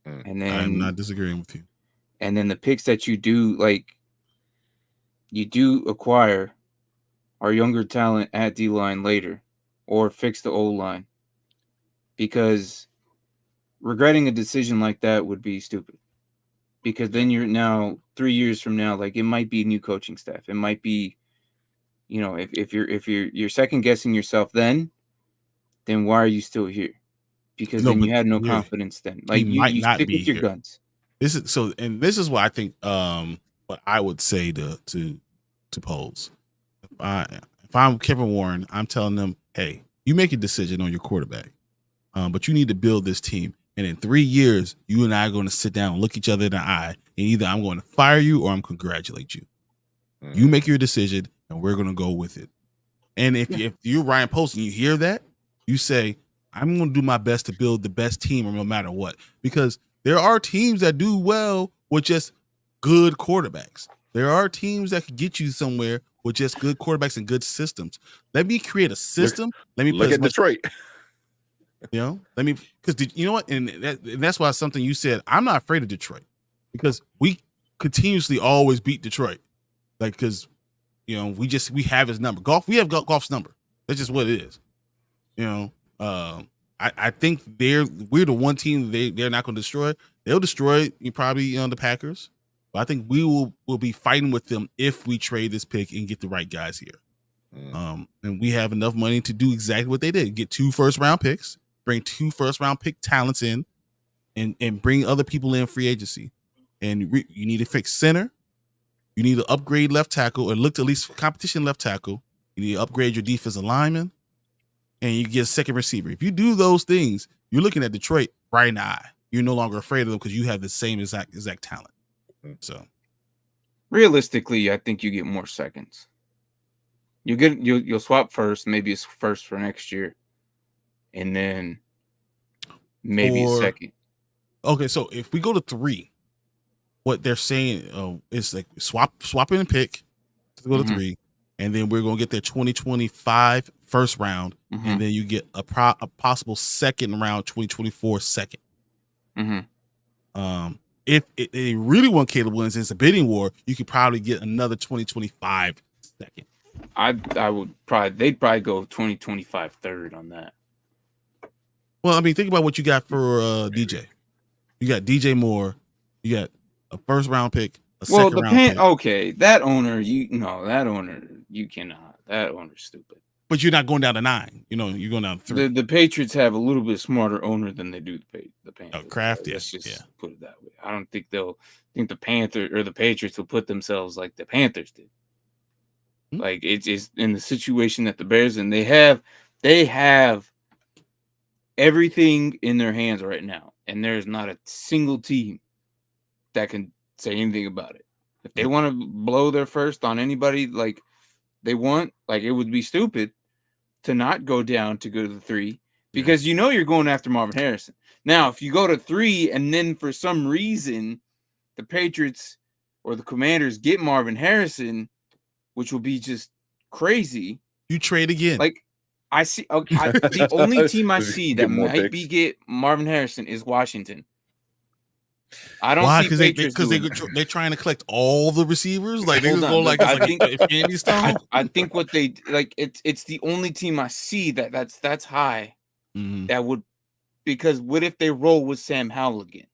now. And then I'm not disagreeing with you. And then the picks that you do acquire are younger talent at D-line later, or fix the old line, because regretting a decision like that would be stupid, because then you're now 3 years from now, like it might be new coaching staff. It might be, if you're second guessing yourself, then why are you still here? Because then you had no confidence then. Like you stick with your guns. This is what I think, what I would say to Poles. If I'm Kevin Warren, I'm telling them, hey, you make a decision on your quarterback, but you need to build this team. And in 3 years, you and I are going to sit down and look each other in the eye, and either I'm going to fire you or I'm congratulate you. You make your decision, and we're going to go with it. And if you're Ryan Poles and you hear that, you say, I'm going to do my best to build the best team no matter what. Because there are teams that do well with just good quarterbacks. There are teams that can get you somewhere with just good quarterbacks and good systems. Let me create a system. Let me look at Detroit. Because you know what? And that's why something you said, I'm not afraid of Detroit, because we continuously always beat Detroit. Like, because, we have his number. We have Goff's number. That's just what it is. I think we're the one team they're not going to destroy. They'll destroy probably the Packers. But I think we will be fighting with them if we trade this pick and get the right guys here. And we have enough money to do exactly what they did. Get 2 first-round picks, bring 2 first-round pick talents in, and bring other people in free agency. And you need to fix center. You need to upgrade left tackle, or look to at least competition left tackle. You need to upgrade your defensive lineman, and you get a second receiver. If you do those things, you're looking at Detroit right in the eye. You're no longer afraid of them because you have the same exact talent. So, realistically, I think you get more seconds. You'll swap first, maybe it's first for next year, and then maybe a second. Okay, so if we go to 3, what they're saying is like swapping a pick to go to 3, and then we're gonna get their 2025 first round, and then you get a possible second round 2024 second. if they really want Caleb Williams, it's a bidding war. You could probably get another 2025 second. I would probably they'd probably go 2025 third on that. Well, I mean, think about what you got for DJ. You got DJ Moore. You got a first round pick. Well, second round pick. Okay, that owner, you cannot. That owner's stupid. But you're not going down to 9. You know, you're going down to 3. The Patriots have a little bit smarter owner than they do the Panthers. Oh, Kraft, Let's just put it that way. I don't think the Panthers or the Patriots will put themselves like the Panthers did. Hmm? Like it's in the situation that the Bears and they have everything in their hands right now, and there's not a single team that can say anything about it. If they want to blow their first on anybody like they want, like it would be stupid to not go down to go to the 3 because you're going after Marvin Harrison. Now, if you go to 3 and then for some reason the Patriots or the Commanders get Marvin Harrison, which will be just crazy. You trade again. Like I see the only team I see that might picks. get Marvin Harrison is Washington. I don't Why? see Because they're trying to collect all the receivers. Like they Hold go on, like I it's think- like candy stone. I think what they like it's the only team I see that's high Mhm. that would, because what if they roll with Sam Howell again?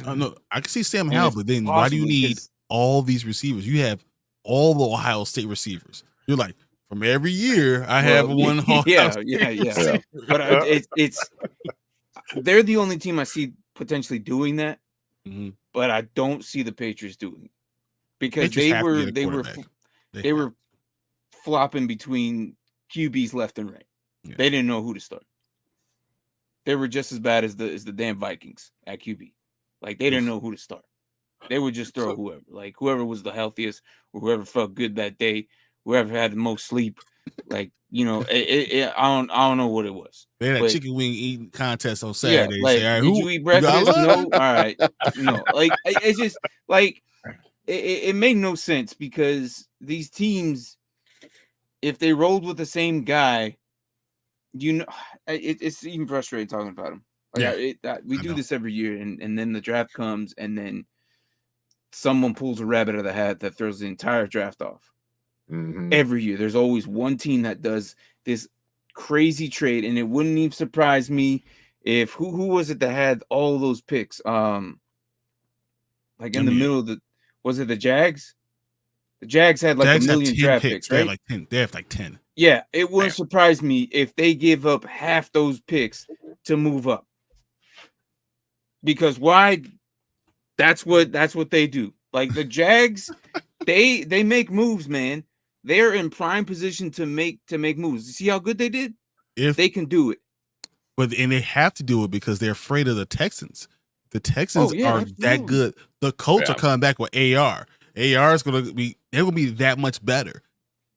No, I can see Sam And Howell, it's but then why do you possible need because- all these receivers? You have all the Ohio State receivers. You're like, from every year, I have Well, one. Ohio yeah. State Yeah. But it's they're the only team I see potentially doing that, Mhm. but I don't see the Patriots doing it because Patriots have to get a they were quarterback. they were flopping between QBs left and right. Yeah. They didn't know who to start. They were just as bad as the damn Vikings at QB. Like they didn't know who to start. They would just throw whoever, like whoever was the healthiest or whoever felt good that day, whoever had the most sleep. Like I don't know what it was. They had a but- chicken wing eating contest on Yeah, Saturday. like, Say, all right, did who you eat got breakfast? lunch? No. All right, no. Like it's just like it made no sense because these teams, if they rolled with the same guy, it's even frustrating talking about them. Like we I do know. this every year, and then the draft comes, and then someone pulls a rabbit out of the hat that throws the entire draft off. Mhm. Every year, there's always one team that does this crazy trade, and it wouldn't even surprise me if who was it that had all those picks? Like in the middle of was it the Jags? The Jags had like Jags a have million 10 draft picks. picks, They right? have like 10. They have like 10. Yeah, it wouldn't surprise me if they give up half those picks to move up. Because why? That's what they do. Like the Jags, they make moves, man. They're in prime position to make moves. You see how good they did? If They can do it. and they have to do it because they're afraid of the Texans. The Texans yeah, are absolutely. that good. The Colts Yeah. are coming back with AR. AR is gonna be that much better.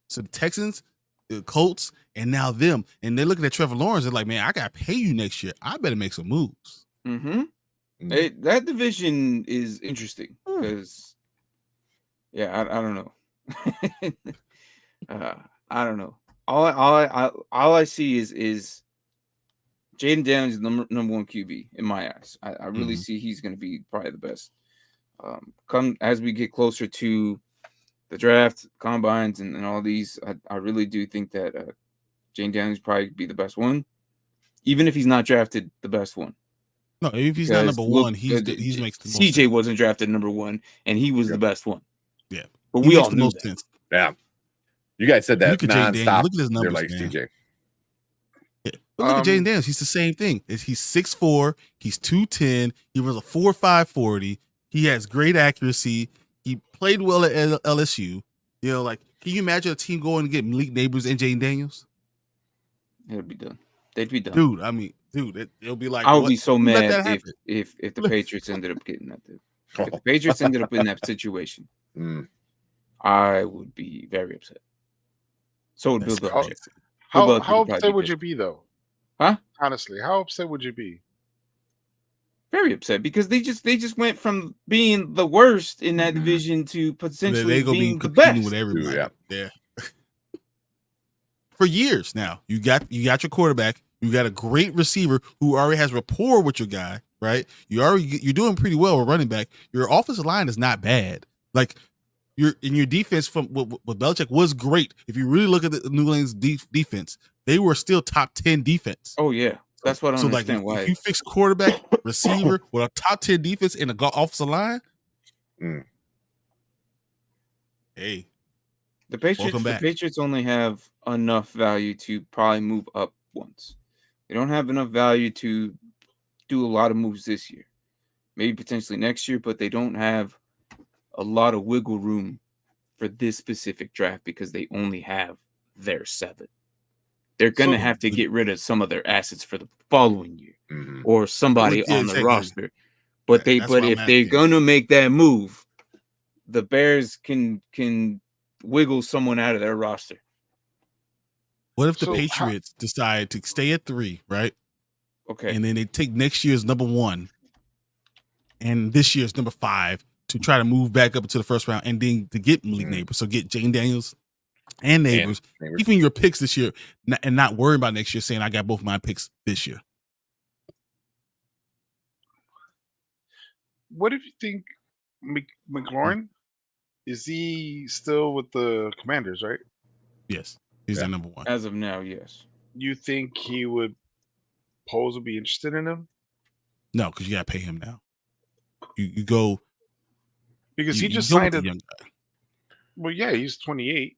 So the Texans, the Colts, and now them, and they're looking at Trevor Lawrence. They're like, man, I gotta pay you next year. I better make some moves. Mm-hmm. Mm. That division is interesting because, I don't know. I don't know. All I see is Jaden Daniels is number one QB in my eyes. I really see he's going to be probably the best. Come as we get closer to the draft, combines, and all these, I really do think that Jaden Daniels probably be the best one, even if he's not drafted the best one. No, if he's not Because number one, he makes the most CJ sense. wasn't drafted number one, and he was the best one. Yeah, but He we makes all the knew most that. sense. Yeah. You guys said that Look at Jaden Daniels. nonstop. Look at his They're numbers, like man. CJ. Yeah. But look at Jaden Daniels. He's the same thing. He's 6'4", he's 210, he runs a 4.5 40. He has great accuracy. He played well at LSU. You know, like, can you imagine a team going to get Malik Neighbors and Jaden Daniels? It'll be done. They'd be done. Dude, it'll be like, I would what? be so Who let that mad happen? if the Patriots ended up getting that. If the Patriots ended up in that situation, Mm. I would be very upset. So would Bill That's Belichick. crazy. Bill How Belichick would probably upset be would pissed. you be though? Huh? Honestly, how upset would you be? Very upset because they just went from being the worst in that division to potentially They're gonna be being the competing best. with everybody. Yeah. Yeah. For years now, you got your quarterback. You got a great receiver who already has rapport with your guy. right? You're doing pretty well with running back. Your offensive line is not bad. Like your defense from what Belichick was great. If you really look at the New England's defense, they were still top 10 defense. Oh yeah, that's what I So like understand. if Why you fix quarterback, receiver with a top 10 defense and a offensive line, hey, the welcome back. Patriots only have enough value to probably move up once. They don't have enough value to do a lot of moves this year, maybe potentially next year, but they don't have a lot of wiggle room for this specific draft because they only have their 7. They're going to have to get rid of some of their assets for the following year or somebody on the roster. But if they're going to make that move, the Bears can wiggle someone out of their roster. What if the Patriots decide to stay at 3, right? Okay. And then they take next year's number 1 and this year's number 5 to try to move back up into the first round and then to get Malik Neighbors. So get Jane Daniels and Neighbors, keeping your picks this year and not worrying about next year saying I got both my picks this year. What if you think McLaurin, is he still with the Commanders, right? Yes. He's their number 1. As of now, yes. You think he would be interested in him? No, because you got to pay him now. You go because he just signed a young guy. Well, yeah, he's 28,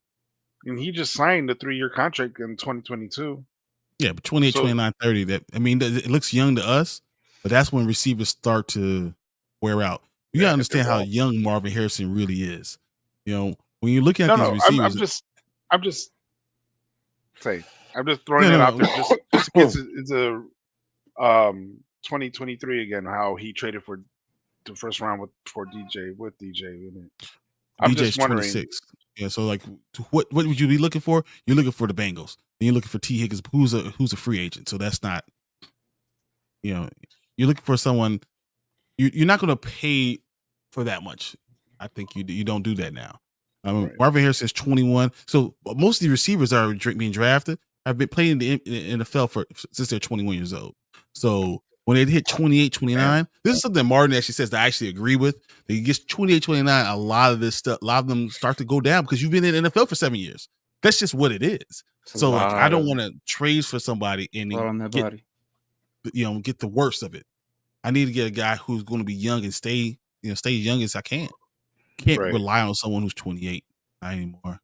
and he just signed a 3-year contract in 2022. Yeah, but 28, 29, 30. That I mean, it looks young to us, but that's when receivers start to wear out. You gotta understand how young Marvin Harrison really is. You know, when you're looking at these receivers, I'm just saying, I'm just throwing it out there. Just because it's a 2023 again. How he traded for the first round for DJ with DJ in it. I'm DJ's just wondering. 26. Yeah, so like, what would you be looking for? You're looking for the Bengals. And you're looking for T. Higgins, who's a free agent. So that's not, you know, you're looking for someone. You're not going to pay for that much. I think you don't do that now. Right. Marvin Harrison is 21. So most of the receivers that are being drafted have been playing in the NFL since they're 21 years old. So when they hit 28, 29, this is something Martin actually says that I actually agree with. They get 28, 29, a lot of this stuff, a lot of them start to go down because you've been in the NFL for 7 years. That's just what it is. So like, I don't want to trade for somebody and get the worst of it. I need to get a guy who's going to be young and stay young as I can. Can't rely on someone who's 28 anymore.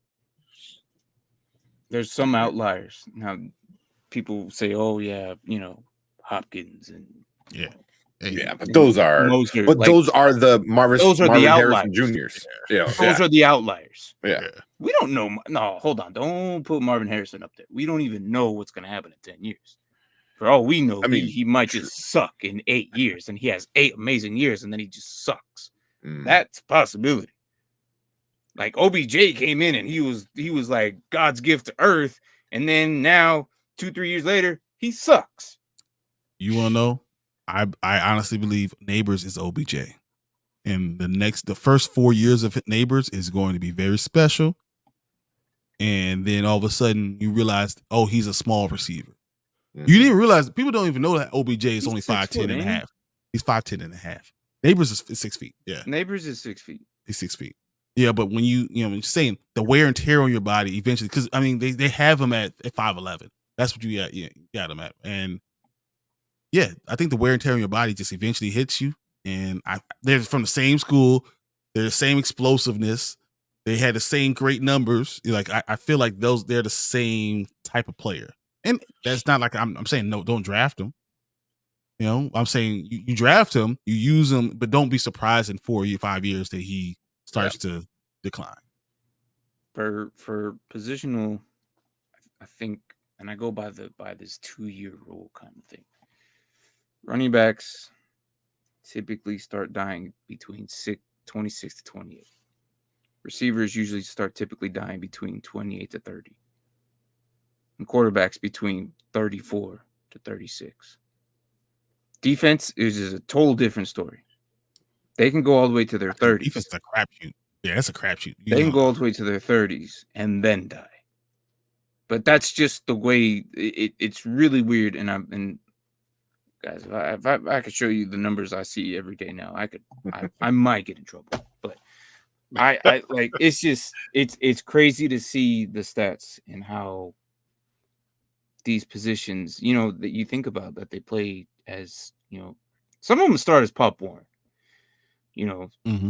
There's some outliers. Now, people say, "Oh yeah, Hopkins and but those are the Marvin Harrison Juniors. Yeah, those are the outliers. Yeah, we don't know. No, hold on, don't put Marvin Harrison up there. We don't even know what's going to happen in 10 years. For all we know, he might just suck in 8 years, and he has 8 amazing years, and then he just sucks. That's a possibility. Like OBJ came in and he was like God's gift to earth, and then now 2-3 years later he sucks. You want to know? I honestly believe Neighbors is OBJ, and the first 4 years of Neighbors is going to be very special, and then all of a sudden you realize, oh, he's a small receiver. You didn't realize, people don't even know that OBJ is only 5'10" and a half. He's 5'10" and a half. Neighbors is 6 feet. Yeah. Neighbors is 6 feet. He's 6 feet. Yeah, but when I'm saying the wear and tear on your body eventually, because I mean they have him at 5'11". That's what you got him at. And yeah, I think the wear and tear on your body just eventually hits you. And they're from the same school, they're the same explosiveness, they had the same great numbers. Like I feel like they're the same type of player. And that's not like I'm saying no, don't draft him. I'm saying you draft him, you use him, but don't be surprised in 4 or 5 years that he starts to decline. For positional, I think, and I go by this 2-year rule kind of thing. Running backs typically start dying between 26 to 28. Receivers usually start typically dying between 28 to 30. And quarterbacks between 34 to 36. Defense is a total different story. They can go all the way to their 30s. Defense is a crapshoot. Yeah, that's a crapshoot. They can go all the way to their 30s and then die. But that's just the way it's really weird. And guys. If I could show you the numbers I see every day now, I might get in trouble. But I like it's crazy to see the stats and how these positions, that you think about that they play as, some of them start as Pop Warner,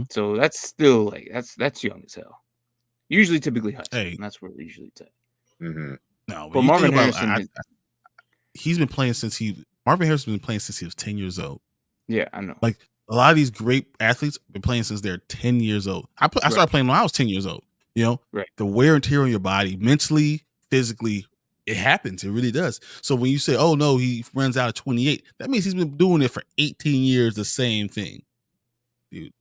so that's still like that's young as hell. Usually, typically high school, and that's where usually it's at. No, but Marvin Harrison, he's been playing since Marvin Harrison's been playing since he was 10 years old. Yeah, I know. Like a lot of these great athletes have been playing since they're 10 years old. I started playing when I was 10 years old. The wear and tear on your body, mentally, physically, it happens. It really does. So when you say, "Oh no, he runs out at 28," that means he's been doing it for 18 years, the same thing. Dude,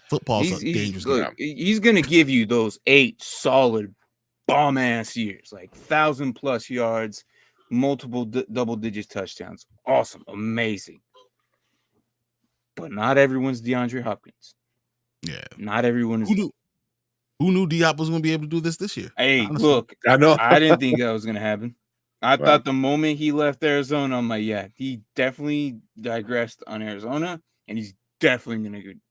football's a dangerous game. He's gonna give you those 8 solid bomb ass years, like 1,000+ yards, multiple double digit touchdowns. Awesome, amazing. But not everyone's DeAndre Hopkins. Yeah, not everyone is. Who knew Diop was going to be able to do this year? Hey, honestly. Look, I know. I didn't think that was going to happen. I thought the moment he left Arizona, I'm like, yeah, he definitely digressed on Arizona, and he's definitely going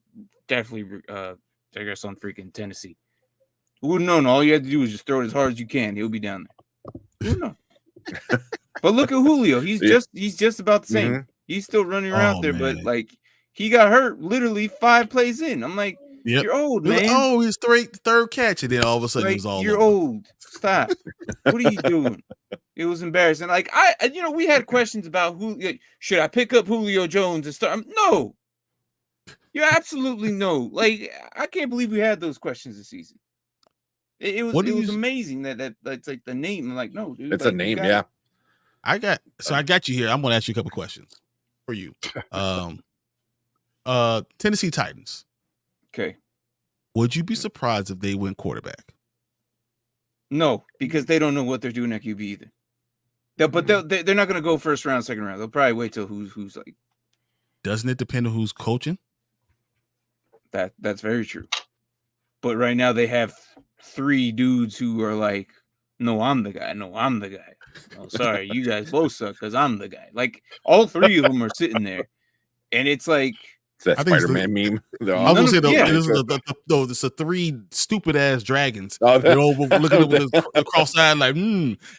to digress on freaking Tennessee. Who would have known? All you had to do is just throw it as hard as you can. He'll be down there. Who would know? But look at Julio. He's just about the same. He's still running around there, man. But like he got hurt literally 5 plays in. I'm like, you're old, man. Oh, his third catch, and then all of a sudden, like, it was all you're over. Old. Stop. What are you doing? It was embarrassing. Like we had questions about who should I pick up Julio Jones and start. No, you absolutely no. Like I can't believe we had those questions this season. It was amazing that's like the name. I'm like, no, dude, it's like, a name, yeah. I got you here. I'm gonna ask you a couple questions for you. Tennessee Titans. Okay. Would you be surprised if they went quarterback? No, because they don't know what they're doing at QB either. But they're not going to go first round, second round. They'll probably wait till who's like. Doesn't it depend on who's coaching? That's very true. But right now they have 3 dudes who are like, no, I'm the guy. No, I'm the guy. Oh, sorry, you guys both suck because I'm the guy. Like all 3 of them are sitting there, and it's like. That Spider-Man meme. I was gonna say it's the 3 stupid ass dragons. They're all looking at the cross-eyed like,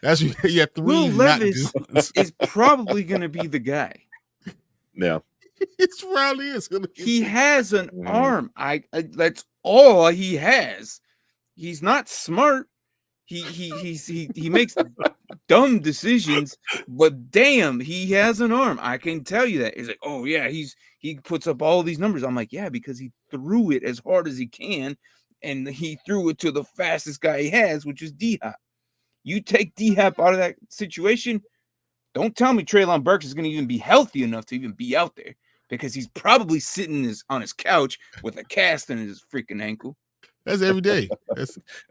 that's you have 3. Will Levis is probably gonna be the guy. Yeah, it's probably is. He has an arm. That's all he has. He's not smart. He makes dumb decisions, but damn, he has an arm. I can tell you that. He's like, oh yeah, he puts up all these numbers. I'm like, yeah, because he threw it as hard as he can, and he threw it to the fastest guy he has, which is D-Hop. You take D-Hop out of that situation, don't tell me Treylon Burks is going to even be healthy enough to even be out there, because he's probably sitting on his couch with a cast in his freaking ankle. That's every day.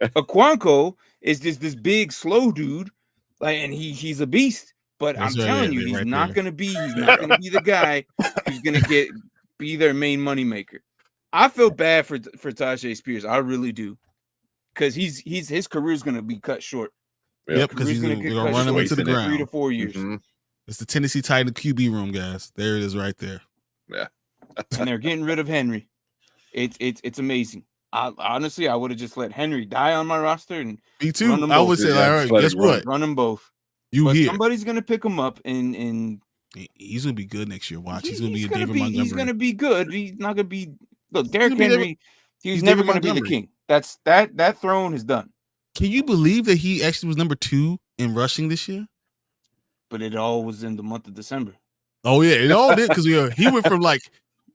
Okonkwo is this big, slow dude, like, and he's a beast. But I'm telling you, he's not going to be the guy who's going to be their main moneymaker. I feel bad for Tajay Spears. I really do, because his career is going to be cut short. Yep, because he's going to run him into the ground. 3 to 4 years. Mm-hmm. It's the Tennessee Titan QB room, guys. There it is, right there. Yeah, and they're getting rid of Henry. It's amazing. Honestly, I would have just let Henry die on my roster and me too. I would say, all right, guess what? Run them both. Somebody's gonna pick him up, and he's gonna be good next year. Watch, he's gonna be a David Montgomery. He's gonna be good. He's not gonna be. Look, Derrick Henry. He's never gonna be the king. That throne is done. Can you believe that he actually was number 2 in rushing this year? But it all was in the month of December. Oh yeah, it all did, because he went from like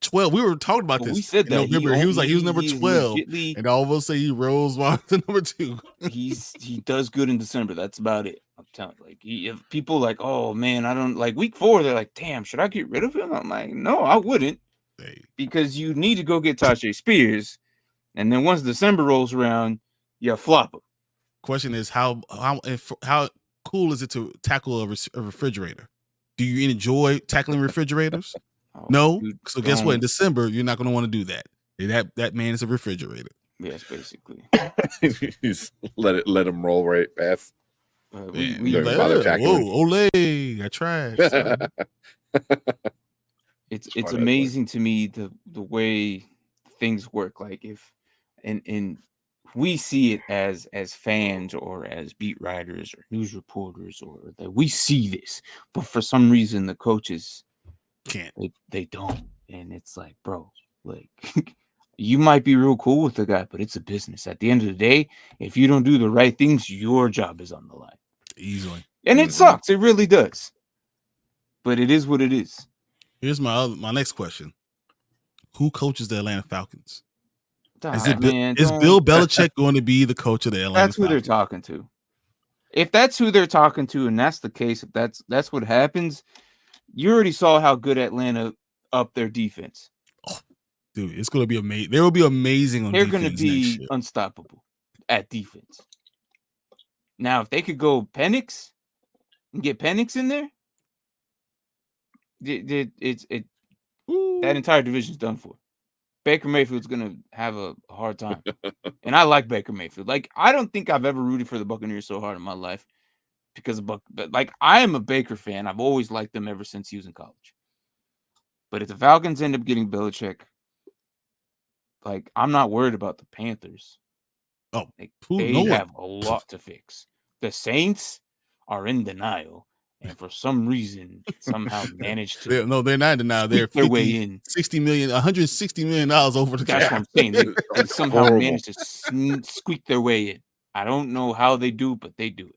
12. We were talking about this. We said that. November. He was number 12, and all of us say he rose to number 2. He does good in December. That's about it. I'm telling you. Like, if people like, oh man, I don't like week 4. They're like, damn, should I get rid of him? I'm like, no, I wouldn't, because you need to go get Tajay Spears, and then once December rolls around, you flop him. Question is how cool is it to tackle a refrigerator? Do you enjoy tackling refrigerators? No. Dude, so guess what? In December, you're not going to want to do that. That man is a refrigerator. Yes, basically. Just let him roll right past. Whoa, Ole! I tried. It's Smart ass boy. amazing to me the way things work. Like if and we see it as fans or as beat writers or news reporters, or that we see this, but for some reason the coaches Can't. they don't, and it's like, bro, like you might be real cool with the guy, but it's a business. At the end of the day, if you don't do the right things, your job is on the line. Easily. And it sucks. It really does. But it is what it is. Here's my next question: who coaches the Atlanta Falcons? Is Don't- Bill Belichick going to be the coach of the Atlanta That's who Falcons? they're talking to. If that's who they're talking to, and that's the case, if that's what happens, you already saw how good Atlanta upped their defense. Dude, it's going to be amazing. They will be amazing on They're defense going to next be year. unstoppable at defense. Now, if they could go Penix and get Penix in there, that entire division's done for. Baker Mayfield's gonna have a hard time, and I like Baker Mayfield. Like, I don't think I've ever rooted for the Buccaneers so hard in my life because of but like, I am a Baker fan. I've always liked them ever since he was in college. But if the Falcons end up getting Belichick, like, I'm not worried about the Panthers. Oh, Like, they have a lot to fix. The Saints are in denial, and for some reason, somehow managed to they're not in denial. They're their way in. $160 million over the That's cap. what I'm saying. They somehow Horrible. managed to squeak their way in. I don't know how they do, but they do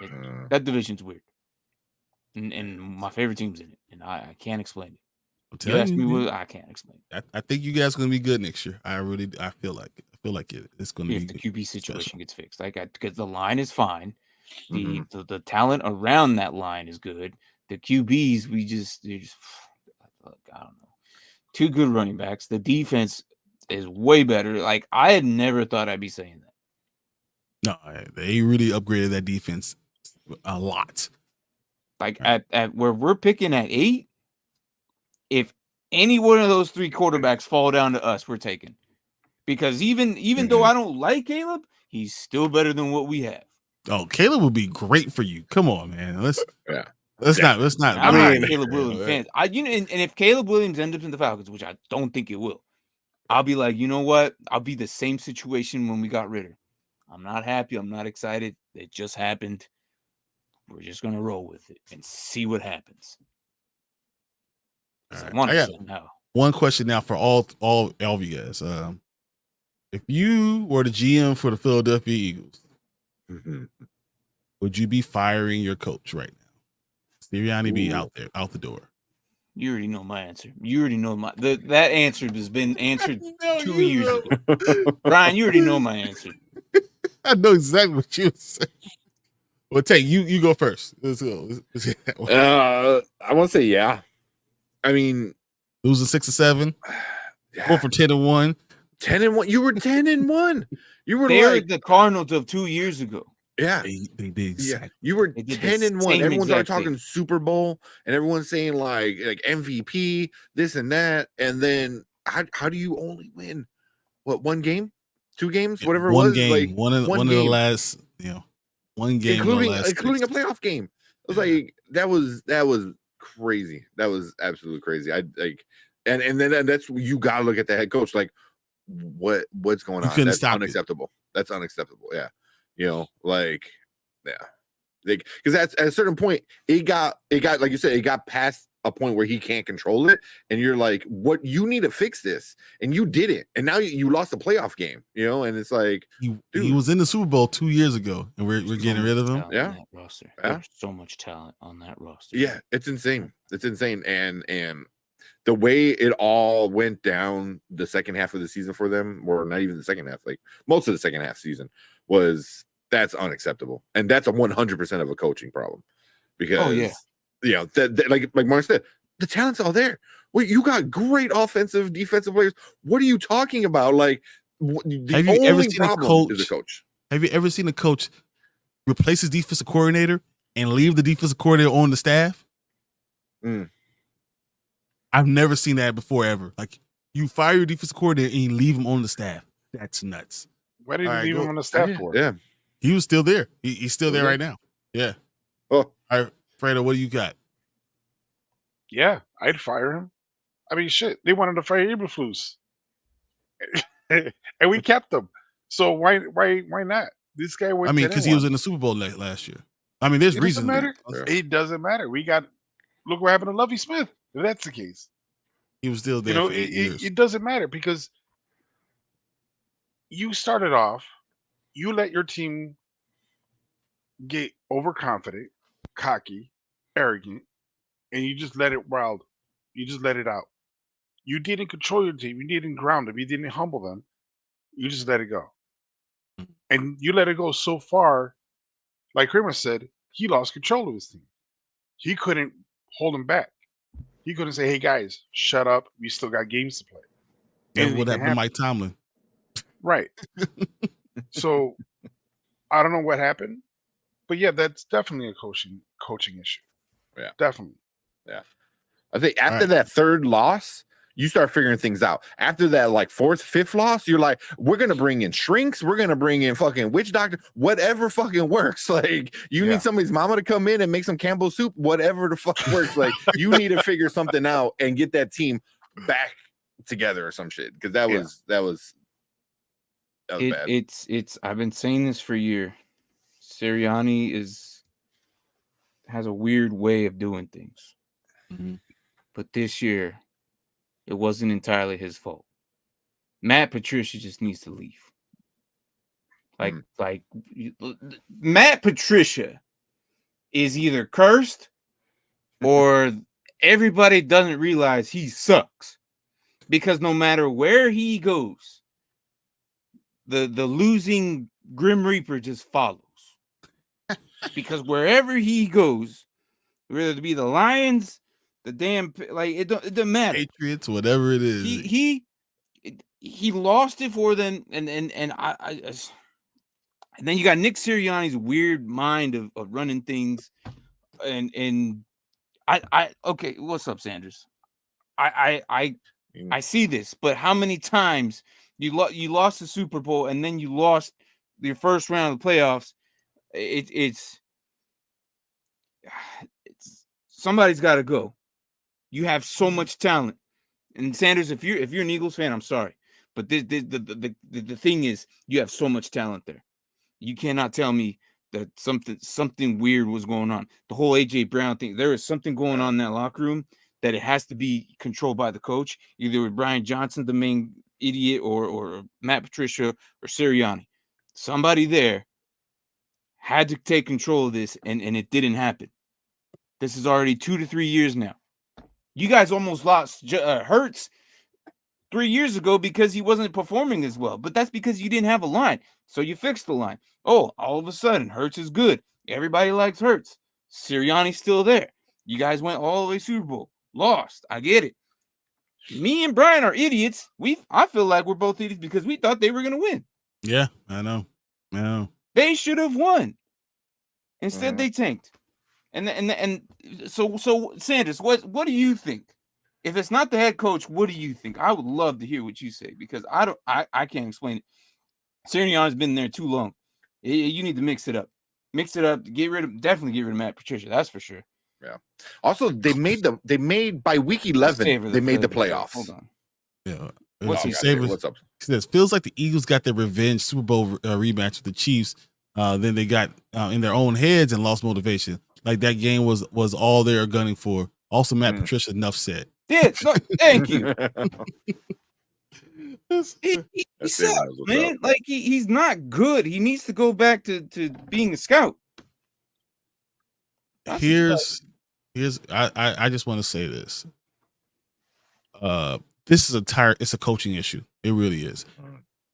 it. That division's weird. And my favorite team's in it, and I can't explain it. I'm You ask telling me you, what, I can't explain it. I think you guys are going to be good next year. I feel like it. I feel like it's going to If be the good. QB situation gets fixed, because the line is fine, Mm-hmm. the talent around that line is good. The QBs, they're just look, I don't know. Two good running backs. The defense is way better. Like, I had never thought I'd be saying that. No, they really upgraded that defense a lot. Like, at where we're picking at 8, if any one of those 3 quarterbacks fall down to us, we're taking. Because even though I don't like Caleb, he's still better than what we have. Oh, Caleb would be great for you. Come on, man. Let's not. I'm mean, not a Caleb Williams fan. And if Caleb Williams ends up in the Falcons, which I don't think it will, I'll be like, you know what? I'll be the same situation when we got Ritter. I'm not happy. I'm not excited. It just happened. We're just gonna roll with it and see what happens. All I right. want I to got see now. one question now for all of you guys. If you were the GM for the Philadelphia Eagles, would you be firing your coach right now? Sirianni be out the door. You already know my answer. You already know that answer has been answered 2 years ago. Brian, you already know my answer. I know exactly what you said. Well, you go first. Let's go. I want to say yeah. I mean, losing 6 or 7, go for 10-1. 10-1. You were 10-1. You were They're like the Cardinals of 2 years ago. Yeah, they did. Exactly. Yeah, you were They did 10-1. Everyone's already talking thing. Super Bowl, and everyone's saying like MVP, this and that. And then how do you only win? What, 1 game, 2 games, whatever one it was? game, like one of the last, 1 game, including a playoff game. I was like, that was crazy. That was absolutely crazy. I like, and then that's, you gotta look at the head coach. Like, what's going on? That's unacceptable. That's unacceptable. Yeah. Like, because at a certain point, it got like you said, it got past a point where he can't control it, and you're like, what? You need to fix this, and you did it, and now you lost a playoff game, and it's like, he was in the Super Bowl 2 years ago, and we're getting rid of him. Yeah, roster. There's so much talent on that roster. Yeah, it's insane. It's insane, and the way it all went down the second half of the season for them, or not even the second half, like most of the second half season, that's unacceptable, and that's a 100% of a coaching problem. Because that like Mark said, the talent's all there. Wait, you got great offensive, defensive players. What are you talking about? Like, have you ever seen a coach? Is a coach. Have you ever seen a coach replace his defensive coordinator and leave the defensive coordinator on the staff? I've never seen that before ever. Like, you fire your defensive coordinator and you leave him on the staff. That's nuts. Why did you leave him on the staff for? Yeah, he was still there. He's still there right now. Yeah. Oh, all right, Fredo, what do you got? Yeah, I'd fire him. I mean, shit, they wanted to fire Eberflus, and we kept him. So why not? This guy went I mean, 10 because and he was 1. in the Super Bowl last year. I mean, there's It doesn't reasons. matter. Yeah. It doesn't matter. We got look what happened to Lovie Smith. If that's the case, He was still you there know, for 8 years. it doesn't matter because you started off, you let your team get overconfident, cocky, arrogant, and you just let it wild. You just let it out. You didn't control your team. You didn't ground them. You didn't humble them. You just let it go. And you let it go so far, like Kramer said, he lost control of his team. He couldn't hold them back. He couldn't say, "Hey guys, shut up. We still got games to play." That's Anything what can happened to happen. Mike Tomlin. Right. So I don't know what happened, but yeah, that's definitely a coaching issue. Yeah. Definitely. I think after Right. that third loss, you start figuring things out. After that, like fourth, fifth loss, you're like, we're gonna bring in shrinks, we're gonna bring in fucking witch doctor, whatever fucking works. Like, you Yeah. need somebody's mama to come in and make some Campbell soup, whatever the fuck works. Like, you need to figure something out and get that team back together or some shit. Because that was bad. It's I've been saying this for a year. Sirianni has a weird way of doing things. Mhm. But this year, it wasn't entirely his fault. Matt Patricia just needs to leave. Like Matt Patricia is either cursed or everybody doesn't realize he sucks. Because no matter where he goes, the losing Grim Reaper just follows. Because wherever he goes, whether it be the Lions, the damn it doesn't matter. Patriots, whatever it is. He lost it for them, and then you got Nick Sirianni's weird mind of running things, and I okay, what's up, Sanders? I see this, but how many times you lost the Super Bowl and then you lost your first round of the playoffs? It's somebody's got to go. You have so much talent, and Sanders, if you're an Eagles fan, I'm sorry, but the thing is, you have so much talent there. You cannot tell me that something weird was going on. The whole AJ Brown thing, there is something going on in that locker room that it has to be controlled by the coach, either with Brian Johnson, the main idiot, or Matt Patricia or Sirianni. Somebody there had to take control of this, and it didn't happen. This is already 2 to 3 years now. You guys almost lost Hurts 3 years ago because he wasn't performing as well, but that's because you didn't have a line. So you fixed the line. Oh, all of a sudden, Hurts is good. Everybody likes Hurts. Sirianni's still there. You guys went all the way Super Bowl. Lost. I get it. Me and Brian are idiots. I feel like we're both idiots because we thought they were going to win. Yeah, I know. They should have won. Instead, they tanked. And so Sanders, what do you think? If it's not the head coach, what do you think? I would love to hear what you say because I can't explain it. Sirianni's been there too long. You need to mix it up. Mix it up. Definitely get rid of Matt Patricia. That's for sure. Yeah. Also, they made by week 11, they made the playoffs. Hold on. Yeah. What's up? Says feels like the Eagles got their revenge Super Bowl rematch with the Chiefs. Then they got in their own heads and lost motivation. Like that game was all they were gunning for. Also, Matt Patricia, enough said. Yeah, no, thank you. He sucks, man. Like he's not good. He needs to go back to being a scout. Here's I just want to say this. This is it's a coaching issue. It really is.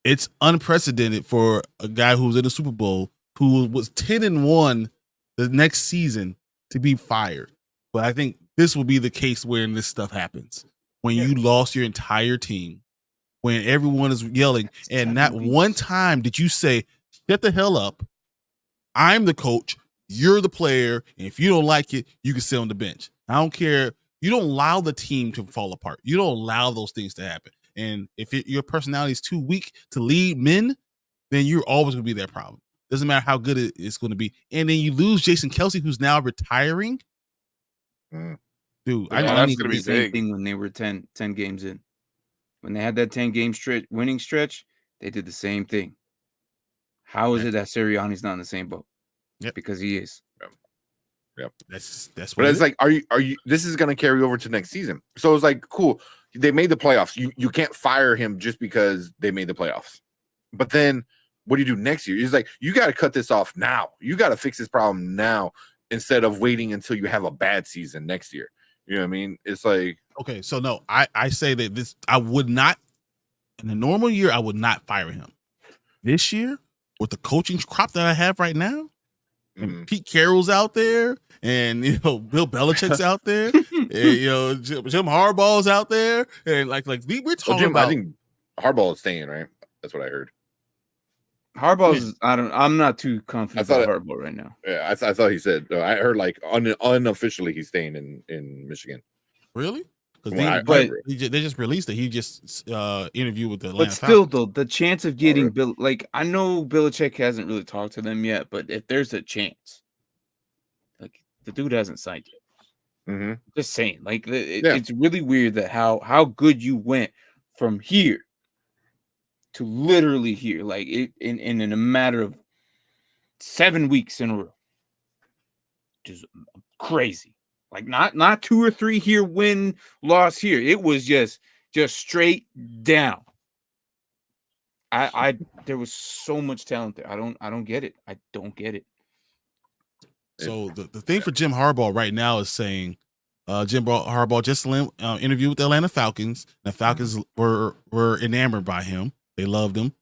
It's unprecedented for a guy who was in the Super Bowl, who was 10-1 the next season, to be fired. But I think this will be the case when this stuff happens. When you lost your entire team, when everyone is yelling, and not one time did you say, "Shut the hell up. I'm the coach. You're the player. And if you don't like it, you can sit on the bench." I don't care. You don't allow the team to fall apart. You don't allow those things to happen. And if your personality is too weak to lead men, then you're always going to be that problem. Doesn't matter how good it's going to be. And then you lose Jason Kelce, who's now retiring. Dude, Yeah, I that's need gonna the be same big. thing when they were 10 games in. When they had that 10-game winning stretch, they did the same thing. How is it that Sirianni's not in the same boat? Yep. Because he is. That's what But it it's is. like, are you? This is going to carry over to next season. So it's like, cool. They made the playoffs. You can't fire him just because they made the playoffs. But then, what do you do next year? It's like you got to cut this off now. You got to fix this problem now instead of waiting until you have a bad season next year. You know what I mean? It's like, Okay, so no, I say that this I would not in a normal year I would not fire him. This year, with the coaching crop that I have right now, and Pete Carroll's out there, and Bill Belichick's out there, and Jim Harbaugh's out there, and like we're talking about. I think Harbaugh is staying, right? That's what I heard. Harbaugh's. I'm not too confident about Harbaugh right now. Yeah, I thought he said. I heard like unofficially he's staying in Michigan. Really? But they just released it. He just interviewed with the Atlanta But still, Falcons. though, the chance of getting Bill, like I know Belichick hasn't really talked to them yet, but if there's a chance, like the dude hasn't signed yet. Just saying, like it's really weird that how good you went from here to literally here, like in a matter of 7 weeks in a row, just crazy. Like not 2 or 3 here, win, loss here. It was just straight down. There was so much talent there. I don't get it. I don't get it. So the thing for Jim Harbaugh right now is saying, Jim Harbaugh just interviewed with the Atlanta Falcons. The Falcons were enamored by him. They loved him.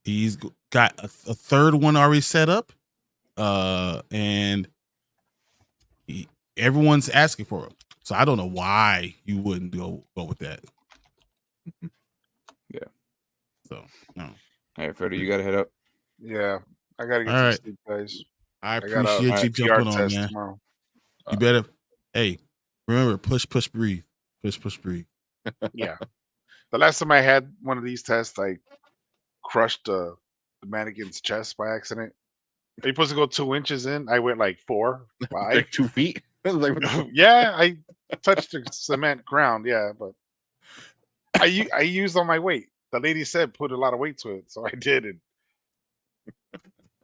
He's got a third one already set up, and everyone's asking for him. So I don't know why you wouldn't go with that. Yeah. So no. All right, Freddie, you gotta head up. Yeah, I gotta get to sleep, guys. I appreciate you jumping on, man. Tomorrow. You better. Hey, remember, push, breathe. Push, breathe. Yeah. The last time I had one of these tests, I crushed the mannequin's chest by accident. Are you supposed to go 2 inches in? I went like 4, 5. Like 2 feet. Yeah, I touched the cement ground. Yeah, but I used all my weight. The lady said put a lot of weight to it, so I did. And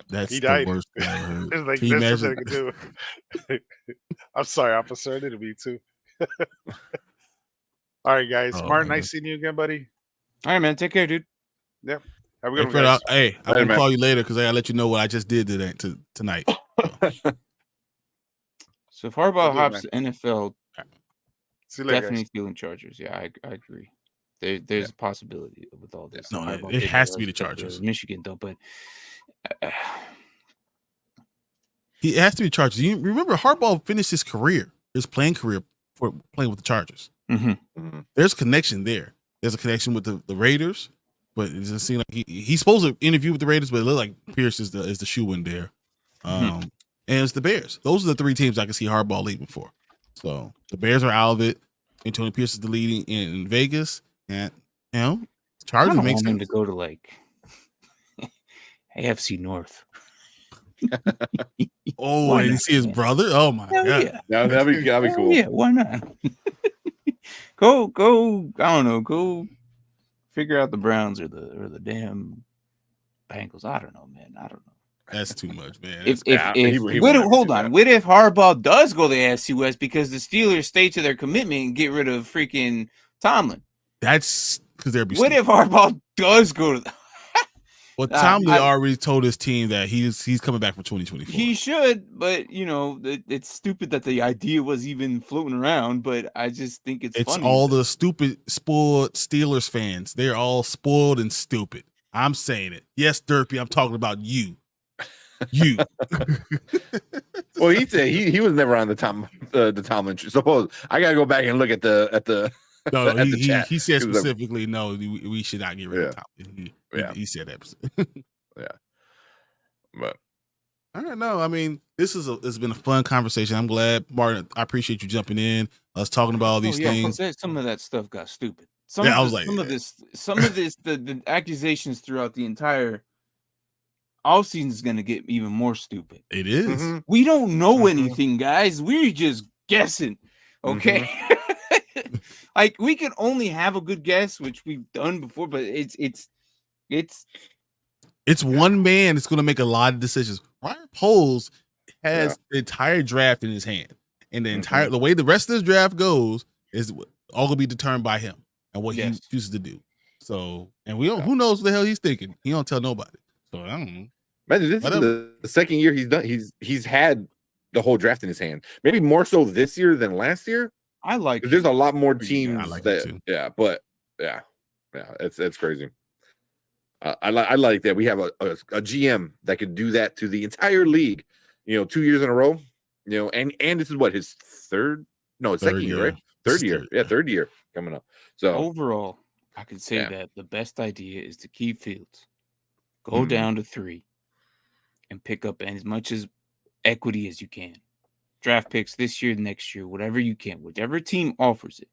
That's he died. the worst thing I ever heard. It's like Can you that's what imagine? I could do. I'm sorry, officer. I didn't mean to. All right, guys. Oh, Martin, man. nice seeing you again, buddy. All right, man. Take care, dude. Yep. Have a Hey, good Fred, one, guys. I'm gonna man. call you later because I gotta let you know what I just did tonight. So if Harbaugh Okay, hops the NFL, See you later, definitely guys. feeling Chargers. Yeah, I agree. There's a possibility with all this. No, Harbaugh it did has that to be the last year Chargers. for Michigan, though, but He has to be Chargers. You remember Harbaugh finished his playing career for playing with the Chargers. There's a connection there. There's a connection with the Raiders, but it doesn't seem like he's supposed to interview with the Raiders, but it looks like Pierce is the shoe in there. And it's the Bears. Those are the 3 teams I can see Harbaugh leaving for. So the Bears are out of it. Antonio Pierce is the leading in Vegas, and Chargers I makes want him sense. to go to like AFC North. Oh, and you see his brother. Oh my Hell god, yeah. That'd be Hell cool. yeah, why not? Go. I don't know. Go figure out the Browns or the damn Bengals. I don't know, man. I don't know. that's too much, man. Hold on. What if Harbaugh does go to the AFC West because the Steelers stay to their commitment and get rid of freaking Tomlin? That's because they're. What if Harbaugh does go to? Well, Tomlin already told his team that he's coming back for 2024. He should, but it's stupid that the idea was even floating around. But I just think it's funny. All the stupid, spoiled Steelers fans. They're all spoiled and stupid. I'm saying it. Yes, Derpy, I'm talking about you. You. Well, he said he was never on the Tomlin. Suppose I gotta go back and look at the. No, at the chat. he said specifically, no, we should not get rid of Tomlin. He said that. Yeah. But I don't know. I mean, it's been a fun conversation. I'm glad, Martin. I appreciate you jumping in. Us talking about all these things. Some of that stuff got stupid. Some of this, the accusations throughout the entire offseason is going to get even more stupid. It is. We don't know anything, guys. We're just guessing. Okay. Like we can only have a good guess, which we've done before, but it's one man that's going to make a lot of decisions. Ryan Poles has the entire draft in his hand, and the way the rest of this draft goes is all going to be determined by him and what he chooses to do. So, and we don't. Who knows what the hell he's thinking? He don't tell nobody. So I don't know. Man, this is the second year he's done. He's had the whole draft in his hand. Maybe more so this year than last year. I like. There's a lot more teams like that. It's crazy. I like that we have a GM that could do that to the entire league. 2 years in a row. And this is what his second year, right? Third year coming up. So overall, I could say that the best idea is to keep Fields, go down to 3, and pick up as much as equity as you can. Draft picks this year, next year, whatever you can, whichever team offers it.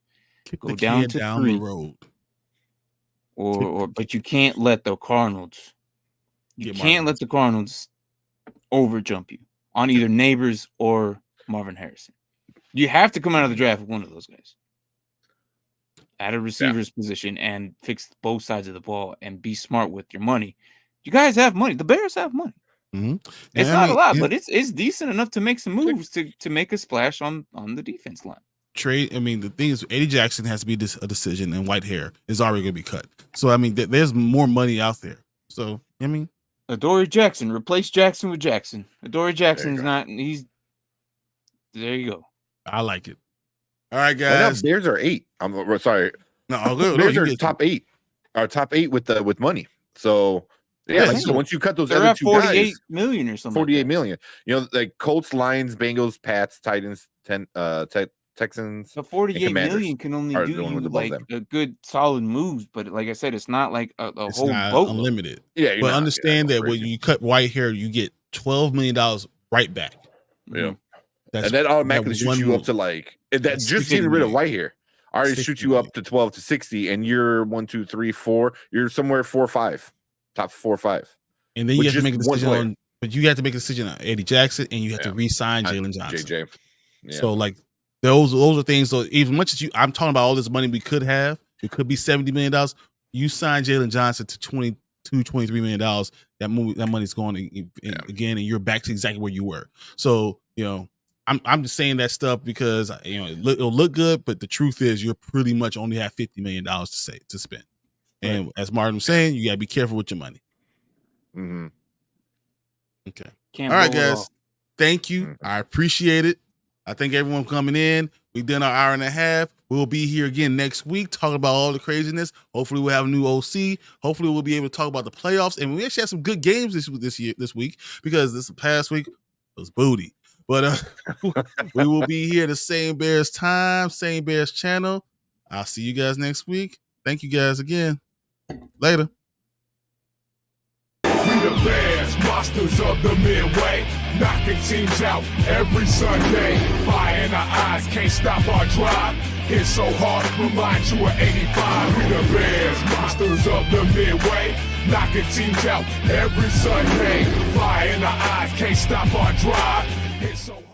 Go down to 3. The road. But you can't let the Cardinals. You can't let the Cardinals overjump you on either Neighbors or Marvin Harrison. You have to come out of the draft with one of those guys at a receiver's position and fix both sides of the ball and be smart with your money. You guys have money. The Bears have money. Mm-hmm. It's not a lot, but it's decent enough to make some moves to make a splash on the defense line. The thing is, Eddie Jackson has to be a decision, and Whitehair is already going to be cut. So, there's more money out there. So, Adoree Jackson, replace Jackson with Jackson. Adoree Jackson is not. There you go. I like it. All right, guys. Bears are 8. I'm sorry. No, Bears are top 8. Our top 8 with money. So. Yeah, so once you cut those other two 48 guys, million or something. 48 million. Like Colts, Lions, Bengals, Pats, Titans, Texans. The 48 million can only do you like a good solid moves, but like I said, it's not like a whole boat unlimited. Yeah, but understand that when you cut Whitehair, you get $12 million right back. Yeah, and that automatically shoots you up to that. Just getting rid of Whitehair already shoots you up to 12 to 60, and you're 1, 2, 3, 4. You're somewhere 4 or 5. Top 4 or 5, and then you have to make a decision but you have to make a decision on Eddie Jackson, and you have to re-sign Jalen Johnson. JJ. Yeah. So those are things. So even much as I'm talking about all this money we could have, it could be $70 million. You sign Jalen Johnson to $23 million. That money's going again, and you're back to exactly where you were. So I'm just saying that stuff because it'll look good, but the truth is you're pretty much only have $50 million to spend. And as Martin was saying, you got to be careful with your money. Mm-hmm. Okay. All right, guys. Thank you. I appreciate it. I thank everyone for coming in. We did our hour and a half. We'll be here again next week talking about all the craziness. Hopefully we'll have a new OC. Hopefully we'll be able to talk about the playoffs. And we actually had some good games this week because this past week was booty. But we will be here the same Bears time, same Bears channel. I'll see you guys next week. Thank you guys again. Later. We the Bears, monsters of the Midway, knocking teams out every Sunday. Fire in our eyes, can't stop our drive. Hit so hard, remind you of 85. We the Bears, monsters of the Midway, knocking teams out every Sunday. Fire in our eyes, can't stop our drive. Hit so hard.